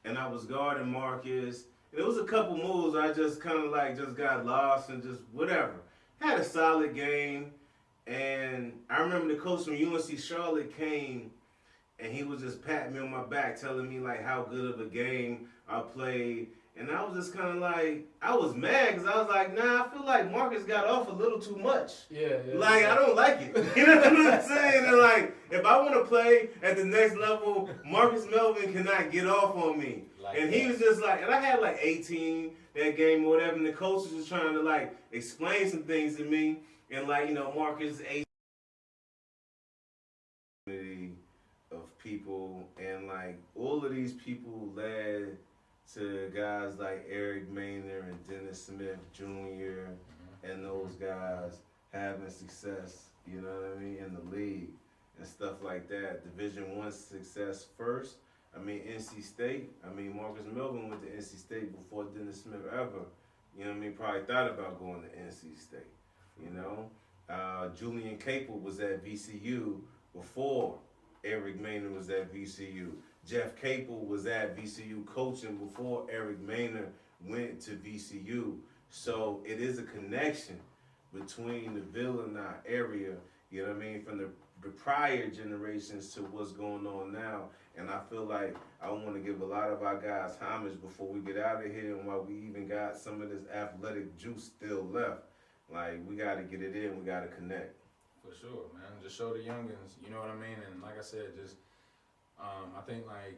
and I was guarding Marcus. And it was a couple moves I just kind of like just got lost and just whatever. Had a solid game, and I remember the coach from UNC Charlotte came, and he was just patting me on my back, telling me like how good of a game I played. And I was just kind of like, I was mad because I was like, nah, I feel like Marcus got off a little too much. Yeah. Like, I don't like it. You know what I'm saying? And like, if I want to play at the next level, Marcus Melvin cannot get off on me. Like and he was just like, and I had like 18 that game or whatever, and the coach was just trying to like explain some things to me. And like, you know, Marcus, of people, and like all of these people led to guys like Eric Maynard and Dennis Smith Jr. And those guys having success, you know what I mean, in the league and stuff like that. Division I success first. I mean, NC State. I mean, Marcus Melvin went to NC State before Dennis Smith ever, you know what I mean, probably thought about going to NC State, you know. Julian Capel was at VCU before Eric Maynard was at VCU. Jeff Capel was at VCU coaching before Eric Maynard went to VCU. So it is a connection between the Villanelle area, you know what I mean, from the prior generations to what's going on now. And I feel like I want to give a lot of our guys homage before we get out of here, and while we even got some of this athletic juice still left. Like, we got to get it in, we got to connect. For sure, man. Just show the youngins, you know what I mean? And like I said, just, I think like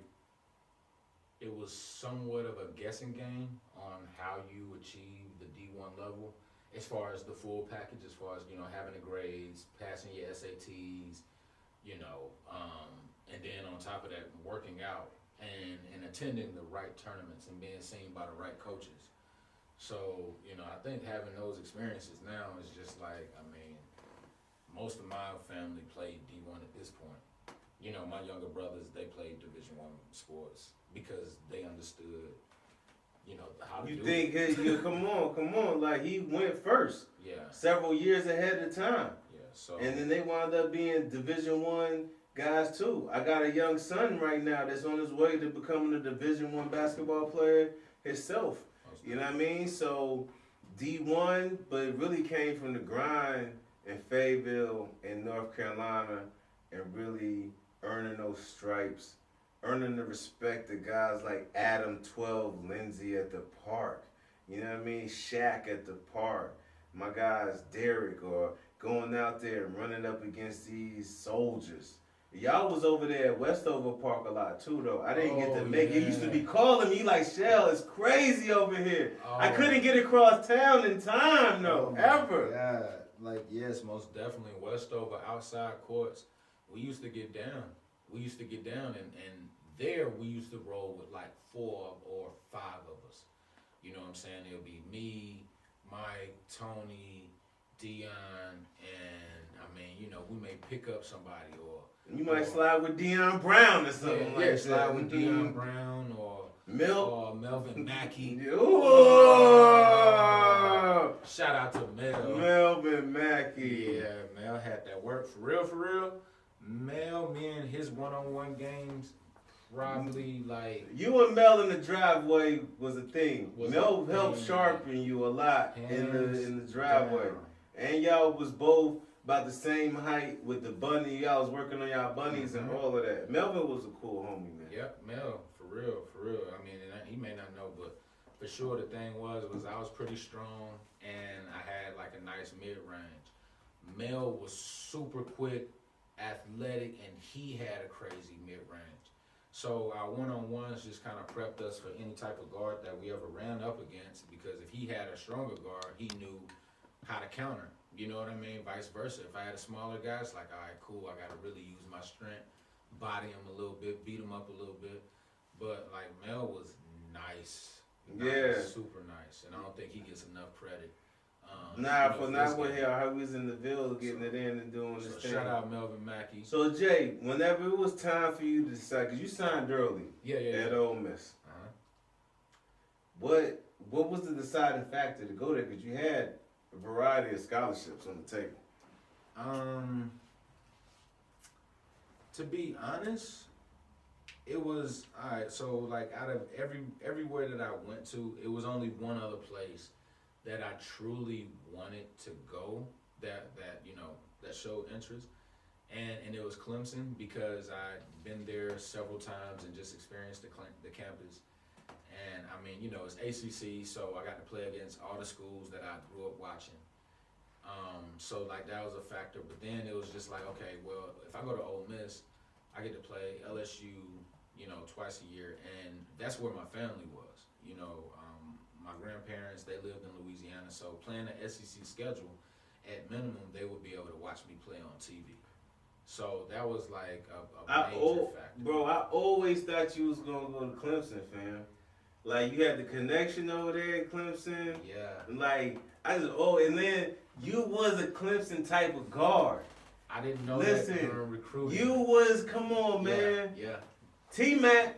it was somewhat of a guessing game on how you achieve the D1 level as far as the full package, as far as, you know, having the grades, passing your SATs, you know, and then on top of that, working out and attending the right tournaments and being seen by the right coaches. So, you know, I think having those experiences now is just like, I mean, most of my family played D1 at this point. You know, my younger brothers, they played Division I sports because they understood, you know, how to You do think, it. hey, come on, like he went first. Yeah. Several years ahead of time. Yeah. So. And then they wound up being Division I guys too. I got a young son right now that's on his way to becoming a Division I basketball player himself. You know what I mean? So D1, but it really came from the grind in Fayetteville in North Carolina and really earning those stripes, earning the respect of guys like Adam 12 Lindsay at the park. You know what I mean? Shaq at the park. My guys Derek, or going out there and running up against these soldiers. Y'all was over there at Westover Park a lot too, though. I didn't get to make it. You used to be calling me like, Shel, it's crazy over here. I couldn't get across town in time, though, ever. Yeah, like, yes, most definitely. Westover, outside courts, we used to get down. And there we used to roll with like 4 or 5 of us. You know what I'm saying? It'll be me, Mike, Tony, Dion, and I mean, you know, we may pick up somebody or you might slide with Deion Brown or something like that. Slide with Deion Brown or Melvin Mackey. Shout out to Mel. Melvin Mackey. Yeah, Mel had that work for real. Mel, me and his one-on-one games, probably like You and Mel in the driveway was a thing. Was Mel a helped thing. sharpen you a lot in the driveway, down. and y'all was both about the same height with the bunny. Y'all was working on y'all bunnies and all of that. Melvin was a cool homie, man. Yep, Mel, for real. I mean, and he may not know, but for sure the thing was I was pretty strong and I had like a nice mid-range. Mel was super quick, athletic, and he had a crazy mid-range. So our one-on-ones just kind of prepped us for any type of guard that we ever ran up against, because if he had a stronger guard, he knew how to counter. You know what I mean? Vice versa. If I had a smaller guy, it's like, all right, cool, I got to really use my strength, body him a little bit, beat him up a little bit. But like Mel was nice. Yeah. Super nice. And I don't think he gets enough credit. For not with here, how he was in the Ville getting it in and doing this thing. Shout out Melvin Mackey. So Jay, whenever it was time for you to decide, because you signed early at Ole Miss, what was the deciding factor to go there? Because you had a variety of scholarships on the table. To be honest, it was alright. So like out of everywhere that I went to, it was only one other place that I truly wanted to go that showed interest, and it was Clemson, because I'd been there several times and just experienced the campus. And I mean, it's ACC, so I got to play against all the schools that I grew up watching. So like that was a factor. But then it was just like, okay, well, if I go to Ole Miss, I get to play LSU, twice a year, and that's where my family was. My grandparents, they lived in Louisiana, so playing the SEC schedule, at minimum, they would be able to watch me play on TV. So that was like a major factor. Bro, I always thought you was going to go to Clemson, fam. Like, you had the connection over there at Clemson. Yeah. Like, and then you was a Clemson type of guard. I didn't know that during recruiting. You was, come on, man. Yeah. T-Mac,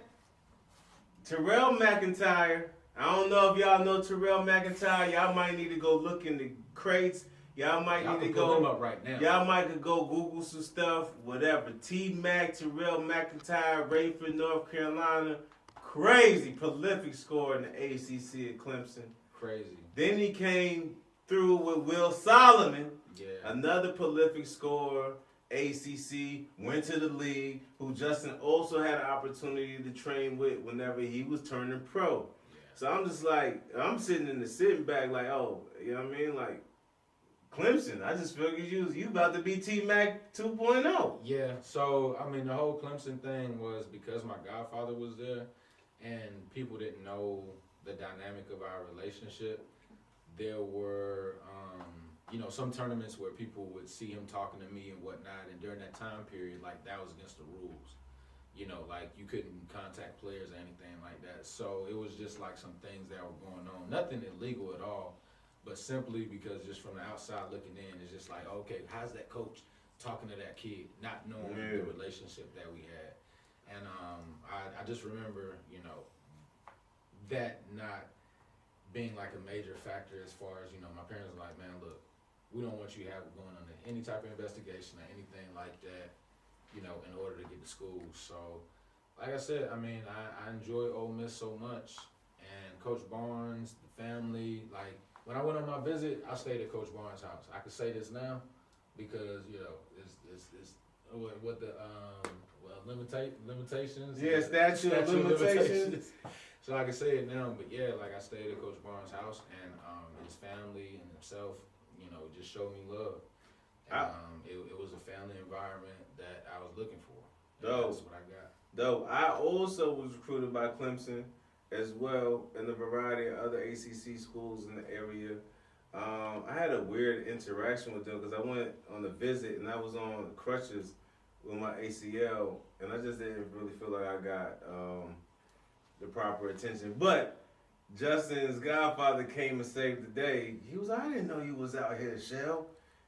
Terrell McIntyre. I don't know if y'all know Terrell McIntyre. Y'all might need to go look in the crates. Y'all might need to go. Him up right now. Y'all might go Google some stuff, whatever. T-Mac, Terrell McIntyre, Rayford, North Carolina. Crazy prolific scorer in the ACC at Clemson. Crazy. Then he came through with Will Solomon, yeah, another prolific scorer, ACC, went to the league, who Justin also had an opportunity to train with whenever he was turning pro. Yeah. So I'm just like, I'm sitting back like, oh, you know what I mean? Like, Clemson, I just figured you about to be T-Mac 2.0. Yeah, so, I mean, the whole Clemson thing was because my godfather was there and people didn't know the dynamic of our relationship. There were, some tournaments where people would see him talking to me and whatnot, and during that time period, like, that was against the rules. Like, you couldn't contact players or anything like that. So it was just like some things that were going on. Nothing illegal at all, but simply because just from the outside looking in, it's just like, okay, how's that coach talking to that kid, not knowing the relationship that we had. And I just remember, that not being like a major factor as far as, my parents were like, man, look, we don't want you to have going under any type of investigation or anything like that, in order to get to school. So, like I said, I mean, I enjoy Ole Miss so much. And Coach Barnes, the family, like, when I went on my visit, I stayed at Coach Barnes' house. I could say this now because, it's what the limitations. Yeah, statute of limitations. So I can say it now, but yeah, like I stayed at Coach Barnes' house, and his family and himself, just showed me love. And, it was a family environment that I was looking for. That's what I got. Though I also was recruited by Clemson as well, and a variety of other ACC schools in the area. I had a weird interaction with them because I went on a visit and I was on crutches with my ACL, and I just didn't really feel like I got the proper attention. But Justin's godfather came and saved the day. He was, I didn't know you was out here, Shel.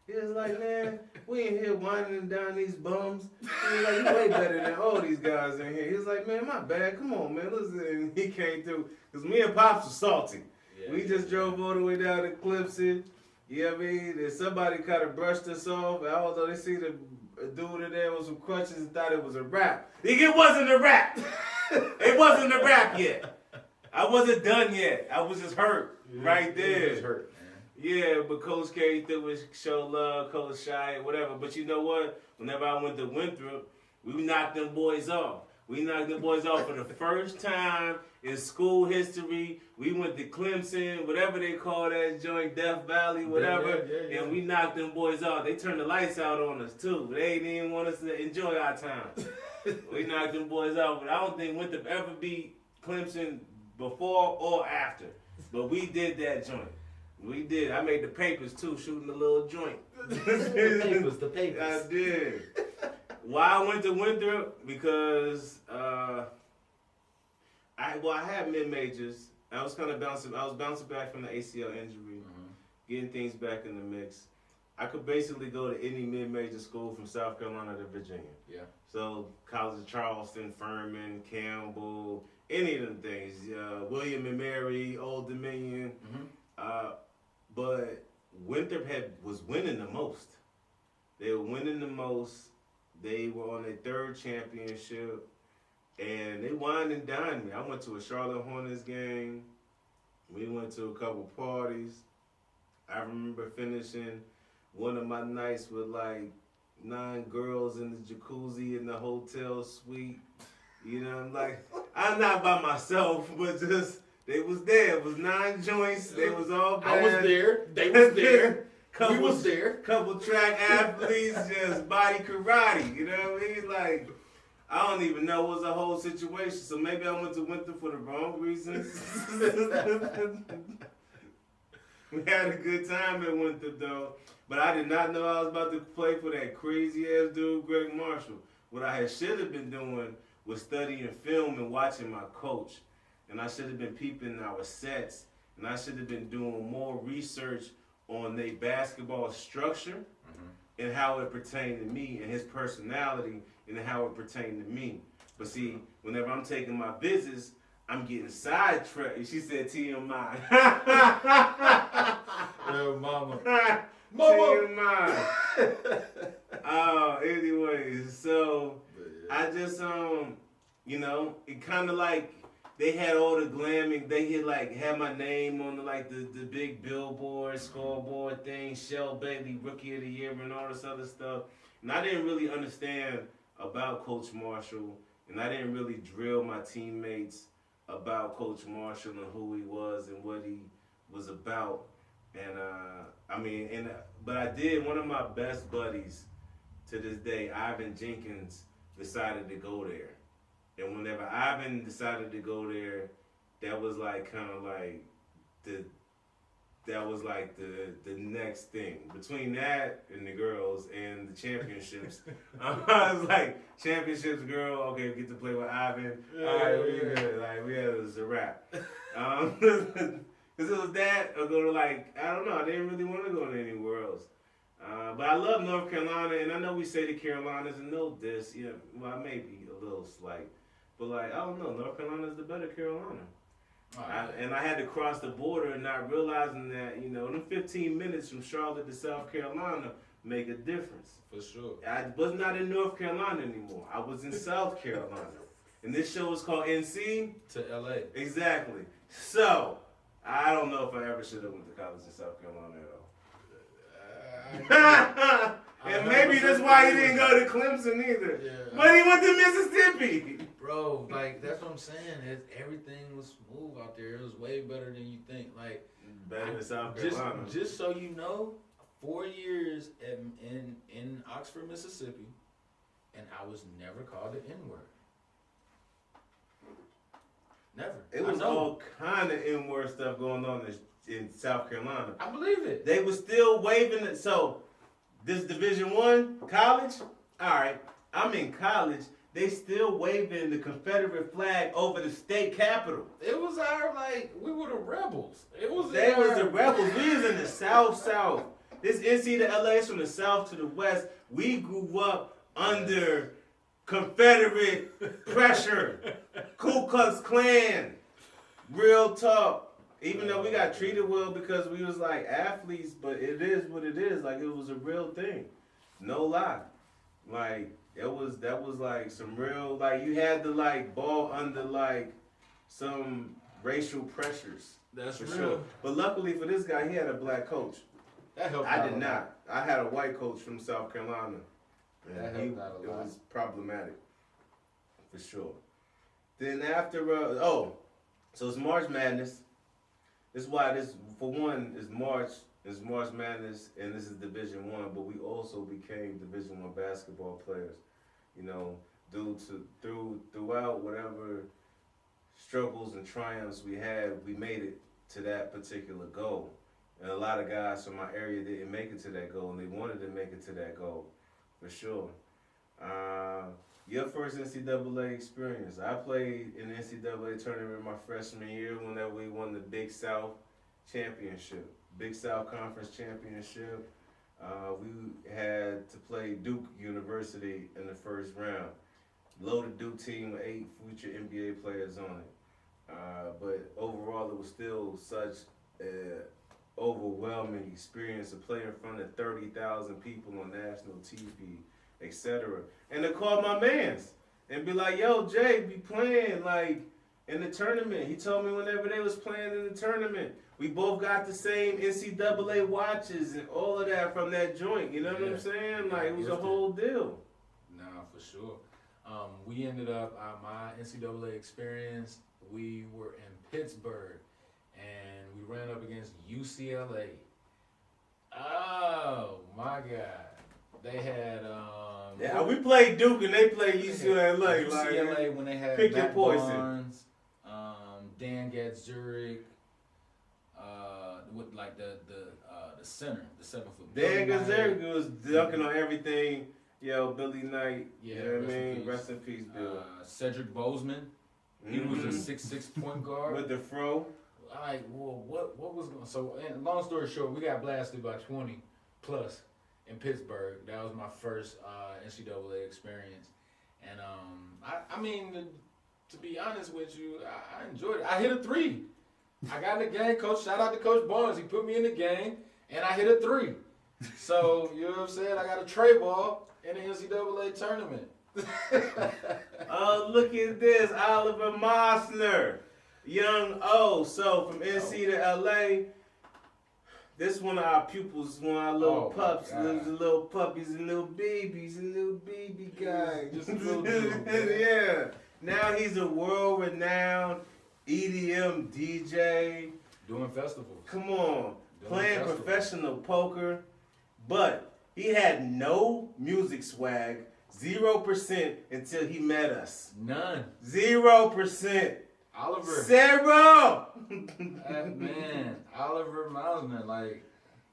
He was like, man, we ain't here winding down these bums. He was like, you way better than all these guys in here. He was like, man, my bad. Come on, man. Listen. And he came through. Because me and Pops were salty. Yeah, we just drove all the way down to Clemson. You know what I mean? And somebody kind of brushed us off. Although they see the dude in there with some crutches and thought it was a rap. It wasn't a rap. It wasn't a rap yet. I wasn't done yet. I was just hurt right there. You just hurt, man. Yeah, but Coach K threw his show love, Coach Shy, whatever. But you know what? Whenever I went to Winthrop, we knocked them boys off. We knocked them boys off for the first time in school history. We went to Clemson, whatever they call that joint, Death Valley, whatever. Yeah. And we knocked them boys off. They turned the lights out on us, too. They didn't even want us to enjoy our time. We knocked them boys off. But I don't think Winthrop ever beat Clemson before or after. But we did that joint. We did. I made the papers, too, shooting the little joint. the papers. I did. Why I went to Winthrop? Because I had mid majors. I was bouncing back from the ACL injury, getting things back in the mix. I could basically go to any mid major school from South Carolina to Virginia. Yeah. So College of Charleston, Furman, Campbell, any of them things. William and Mary, Old Dominion. But Winthrop was winning the most. They were winning the most. They were on their third championship, and they wined and dined me. I went to a Charlotte Hornets game. We went to a couple parties. I remember finishing one of my nights with like 9 girls in the jacuzzi in the hotel suite. You know, I'm like, I'm not by myself, but just, they was there. It was 9 joints. They was all bad. I was there. They was there. We was there. Couple track athletes, just body karate. You know what I mean? Like, I don't even know what was the whole situation. So maybe I went to Winthrop for the wrong reasons. We had a good time at Winthrop though, but I did not know I was about to play for that crazy ass dude, Greg Marshall. What I should have been doing was studying film and watching my coach, and I should have been peeping our sets, and I should have been doing more research on their basketball structure and how it pertained to me and his personality and how it pertained to me. But see, whenever I'm taking my visits, I'm getting sidetracked. She said TMI. Yo, mama. TMI. Anyways, so I just, you know, it kind of like, they had all the glamming. They had my name on the big billboard, scoreboard thing, Shel Bailey, Rookie of the Year, and all this other stuff. And I didn't really understand about Coach Marshall, and I didn't really drill my teammates about Coach Marshall and who he was and what he was about. And but I did. One of my best buddies to this day, Ivan Jenkins, decided to go there. And whenever Ivan decided to go there, that was like kind of like the next thing. Between that and the girls and the championships, I was like, championships, girl, okay, we get to play with Ivan. All right, we good. Like, it was a wrap. Because it was that or go to I don't know, I didn't really want to go to anywhere else. But I love North Carolina, and I know we say the Carolinas and know this, yeah, well, maybe a little slight. But I don't know, North Carolina's the better Carolina. And I had to cross the border and not realizing that, them 15 minutes from Charlotte to South Carolina make a difference. For sure. I was not in North Carolina anymore. I was in South Carolina. And this show was called NC. To LA. Exactly. So, I don't know if I ever should have went to college in South Carolina at all. And maybe that's why he didn't go to Clemson either. Yeah. But he went to Mississippi. Bro, that's what I'm saying. Everything was smooth out there. It was way better than you think. Better than South Carolina. Just so you know, 4 years in Oxford, Mississippi, and I was never called the N-word. Never. It was all kind of N-word stuff going on in South Carolina. I believe it. They were still waving it. So, this Division I college, all right, I'm in college. They still waving the Confederate flag over the state capitol. It was we were the rebels. They was the rebels. We was in the South. This NC to LA is from the South to the West. We grew up under Confederate pressure. Ku Klux Klan. Real talk. Even though we got treated well because we was athletes, but it is what it is. It was a real thing. No lie. Like that was like some real like you had to like ball under like some racial pressures. That's for real. sure. But luckily for this guy, he had a black coach. That helped. I out did a lot. not. I had a white coach from South Carolina. That And helped out a it lot. was problematic for sure. Then after so it's March Madness. This is why this for one is March. It's March Madness, and this is Division One. But we also became Division One basketball players. You know, throughout whatever struggles and triumphs we had, we made it to that particular goal. And a lot of guys from my area didn't make it to that goal, and they wanted to make it to that goal, for sure. Your first NCAA experience. I played in the NCAA tournament my freshman year whenever we won the Big South Championship, Big South Conference Championship. We had to play Duke University in the first round. Loaded Duke team with 8 future NBA players on it. But overall, it was still such an overwhelming experience to play in front of 30,000 people on national TV, etc. And to call my mans and be like, yo, Jay, be playing like in the tournament. He told me whenever they was playing in the tournament, we both got the same NCAA watches and all of that from that joint. You know what I'm saying? Like, it was a whole deal. Nah, for sure. We ended up, my NCAA experience, we were in Pittsburgh, and we ran up against UCLA. Oh, my God. They had... yeah, we played Duke and they played UCLA. UCLA like, when they had pick your Matt poison. Barnes, Dan Gadzuric, with like the center, the 7-foot. Dan Gadzuric was dunking on everything. Yo, Billy Knight. Yeah, you know what I mean? Rest in peace, Bill. Cedric Bozeman. He was a 6'6" point guard. With the fro. Like, well, what was going? So, and long story short, we got blasted by 20 plus in Pittsburgh. That was my first NCAA experience, and I mean, to be honest with you, I enjoyed it. I hit a 3. I got in the game. Coach, shout out to Coach Barnes. He put me in the game, and I hit a 3. So you know what I'm saying? I got a tray ball in the NCAA tournament. Oh, look at this, Oliver Mosner, young O. So from NC to LA. This one of our pupils, one of our little pups, little puppies and little babies, and little baby guy. Just a little dude. Yeah. Now he's a world-renowned EDM DJ. Doing festivals. Come on, playing festivals. professional poker, but he had no music swag, 0% until he met us. None. 0%. Oliver. 0. Man, Oliver Mausner, like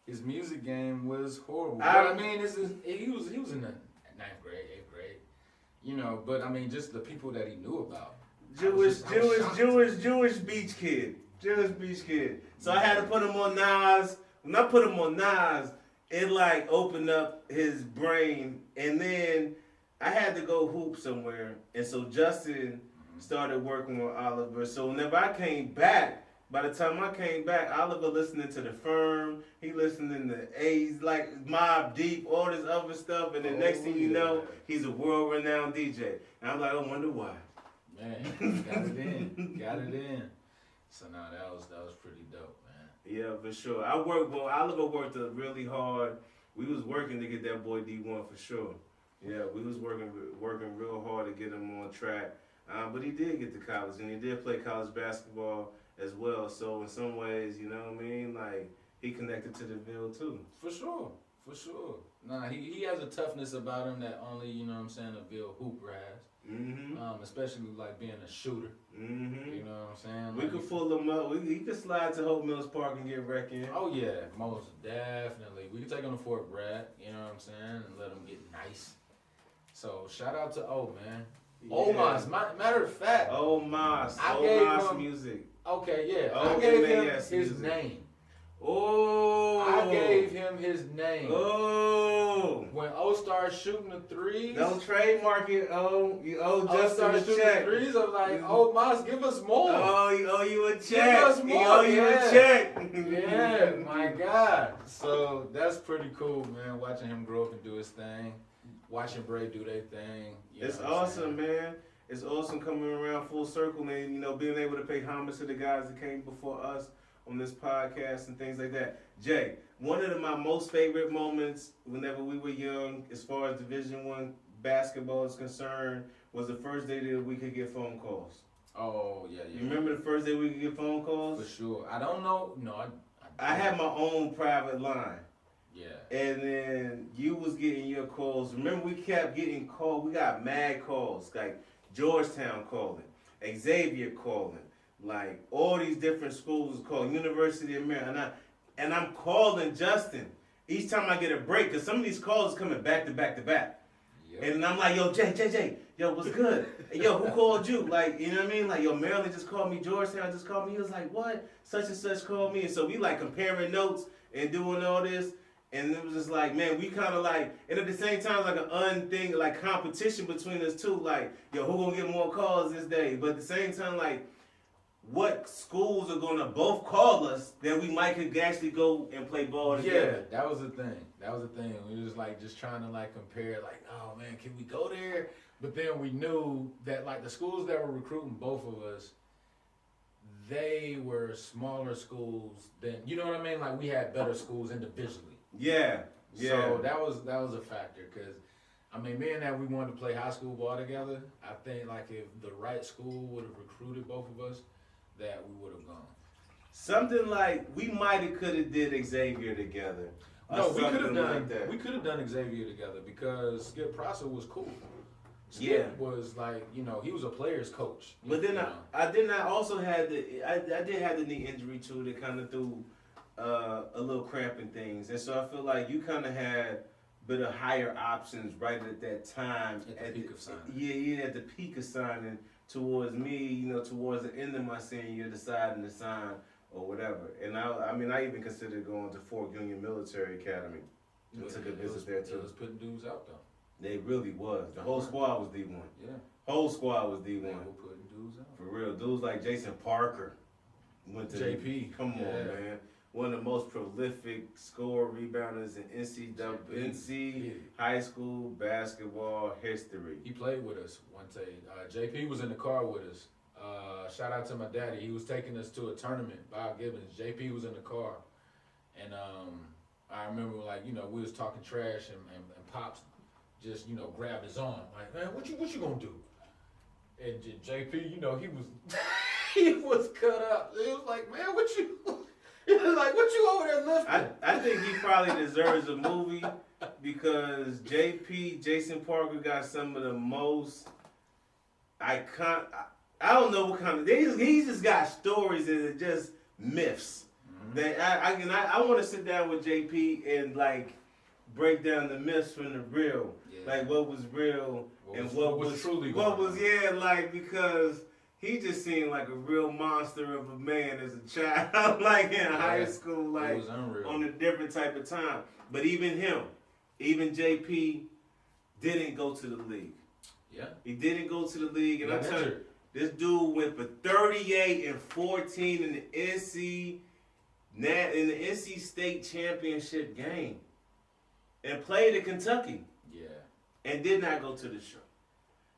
his music game was horrible. But I I mean, he was in the 9th grade, 8th grade, you know. But I mean, just the people that he knew about. Jewish beach kid. So I had to put him on Nas. When I put him on Nas, it like opened up his brain, and then I had to go hoop somewhere, and so Justin started working with Oliver. So whenever I came back, by the time I came back, Oliver listening to The Firm, he listening to A's, like Mobb Deep, all this other stuff, and the next thing you know, he's a world-renowned DJ. And I'm like, I wonder why. Man, got it in. So no, that was pretty dope, man. Yeah, for sure. Oliver worked really hard. We was working to get that boy D-1 for sure. Yeah, we was working real hard to get him on track. But he did get to college, and he did play college basketball as well. So in some ways, you know what I mean? Like, he connected to the Ville too. For sure. Nah, he has a toughness about him that only, you know what I'm saying, a Ville hooper has. Mm-hmm. Especially like being a shooter. Mm-hmm. You know what I'm saying? We Like, could pull him up. He could slide to Hope Mills Park and get wrecked in. Oh yeah, most definitely. We could take him to Fort Bragg, you know what I'm saying, and let him get nice. So shout out to O, man. Yeah. Omas, matter of fact. Omas music. Okay, yeah. Oh, I gave him yes, his music. name. Oh. I gave him his name. Oh. When O started shooting the threes. Don't trademark it. Oh, you owe O Justin started a shooting check. the threes. I'm like, oh, Mas, give us more. Oh, he owe you a check. Give us more, He owe you yeah. a check. Yeah, my God. So that's pretty cool, man. Watching him grow up and do his thing. watching Bray do their thing. It's awesome, man. It's awesome coming around full circle, man. You know, being able to pay homage to the guys that came before us on this podcast and things like that. Jay, one of my most favorite moments whenever we were young, as far as Division I basketball is concerned, was the first day that we could get phone calls. Oh, yeah. You remember the first day we could get phone calls? For sure. I don't know. No, I had my own private line. Yeah. And then you was getting your calls. Remember, we kept getting called. We got mad calls, like Georgetown calling, Xavier calling, like all these different schools was calling, University of Maryland. And I'm calling Justin each time I get a break, because some of these calls is coming back to back to back. Yep. And I'm like, yo, Jay, yo, what's good? Yo, who called you? Like, you know what I mean? Like, yo, Maryland just called me, Georgetown just called me. He was like, what? Such and such called me. And so we like comparing notes and doing all this. And it was just like, man, we kind of like, and at the same time, like an like competition between us two. Like, yo, who gonna get more calls this day? But at the same time, like, what schools are gonna both call us that we might could actually go and play ball together? Yeah, that was the thing. We was like just trying to like compare, like, oh man, can we go there? But then we knew that like the schools that were recruiting both of us, they were smaller schools than, you know what I mean? Like we had better schools individually. Yeah. So that was a factor, because I mean, me and that, we wanted to play high school ball together. I think like if the right school would have recruited both of us, that we would have gone. Something like we might have could have did Xavier together. No, we could have done that. We could have done Xavier together because Skip Prosser was cool. Skip was like, you know, he was a player's coach. But then I did have the knee injury too that kind of threw a little cramp in things, and so I feel like you kind of had a bit of higher options right at that time. At the peak of signing. Yeah, at the peak of signing towards me, you know, towards the end of my senior year, deciding to sign or whatever. And I mean, I even considered going to Fort Union Military Academy. I took a visit there too. It was putting dudes out though. They really was. The whole squad was D1. Yeah. Whole squad was D1. They were putting dudes out. For real. Dudes like Jason Parker went to JP. Come on, man. One of the most prolific score rebounders in NC high school basketball history. He played with us one day. JP was in the car with us. Shout out to my daddy. He was taking us to a tournament, Bob Gibbons. JP was in the car. And I remember, like, you know, we was talking trash and Pops just, you know, grabbed his arm. Like, man, what you gonna do? And JP, you know, he was he was cut up. He was like, man, what you... He was like, what you over there lifting? I think he probably deserves a movie because Jason Parker got some of the most iconic... I don't know what kind of... He just got stories that are just myths. Mm-hmm. That I want to sit down with JP and, like, break down the myths from the real. Yeah. Like, what was real what was truly going on. Like, because... He just seemed like a real monster of a man as a child, like in high school, like on a different type of time. But even JP didn't go to the league. Yeah. He didn't go to the league. And I'm telling you, this dude went for 38 and 14 in the NC State championship game. And played at Kentucky. Yeah. And did not go to the show.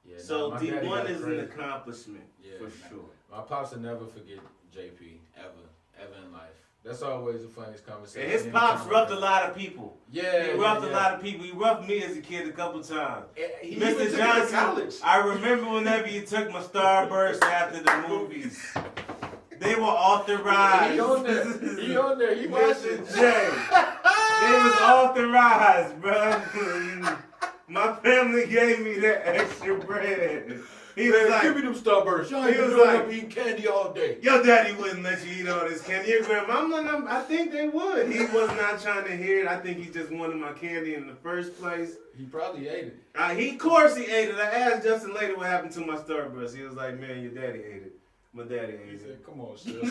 Yeah, so D1 is an accomplishment, for sure. My pops will never forget JP, ever in life. That's always the funniest conversation. And his pops roughed a lot of people. Yeah, he roughed a lot of people. He roughed me as a kid a couple times. Mr. Johnson, I remember whenever you took my Starburst after the movies. They were authorized. He on there. He watching. Jay. They was authorized, bro. My family gave me that extra bread. He was like, give me them Starbursts. Y'all ain't been up eating candy all day. Your daddy wouldn't let you eat all this candy. Your grandma, I think they would. He was not trying to hear it. I think he just wanted my candy in the first place. He probably ate it. Of course he ate it. I asked Justin later what happened to my Starburst. He was like, man, your daddy ate it. My daddy ate it. He said, come on, Shel.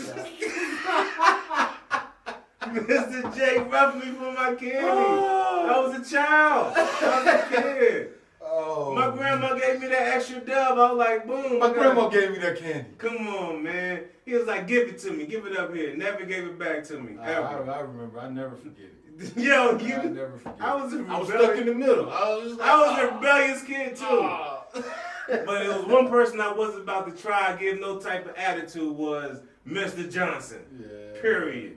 Mr. J roughed me for my candy. I was a child. I was a kid. Oh, my grandma gave me that extra dub. I was like, boom. My grandma gave me that candy. Come on, man. He was like, give it to me. Give it up here. Never gave it back to me. I remember. I never forget it. Yo, I never forget. I was a I was stuck in the middle. I was just like, I was a rebellious kid too. "Ah." But it was one person I wasn't about to try give no type of attitude was Mr. Johnson. Yeah. Period.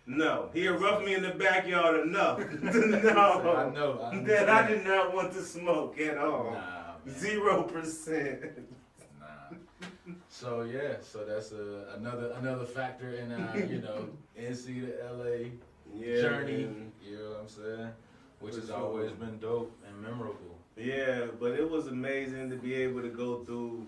No. He had roughed me in the backyard enough to know I know. that I did not want to smoke at all. Nah, man. 0%. Nah. So yeah, so that's another factor in our NC to LA journey. Man. You know what I'm saying? Which For has sure. always been dope and memorable. Yeah, but it was amazing to be able to go through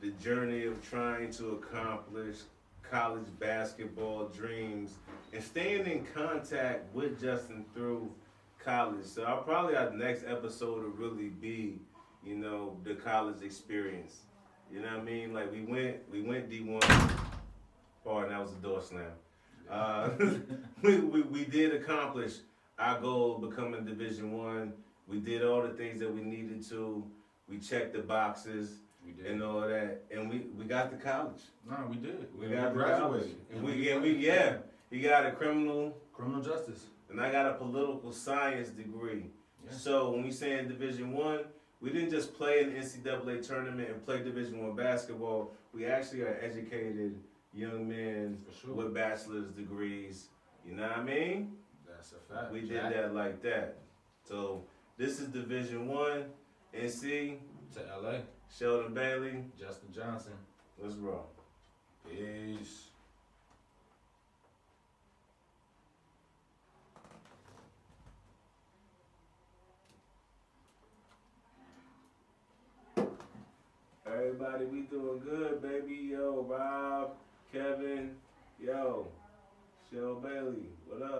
the journey of trying to accomplish college basketball dreams and staying in contact with Justin through college. So our next episode will really be, the college experience. You know what I mean? Like we went D-1. Pardon, that was a door slam. We did accomplish our goal of becoming Division I. We did all the things that we needed to. We checked the boxes We did. and all that, and we got to college. No, we did. We got to college. graduated. And he got a criminal Justice. and I got a political science degree. Yeah. So when we say in Division I, we didn't just play in the NCAA tournament and play Division I basketball. We actually are educated young men For sure. with bachelor's degrees. You know what I mean? That's a fact. We did Jack that like that. So this is Division I, NC, to LA. Sheldon Bailey. Justin Johnson. Let's roll. Peace. Everybody, we doing good, baby. Yo, Rob, Kevin, yo, Shel Bailey, what up?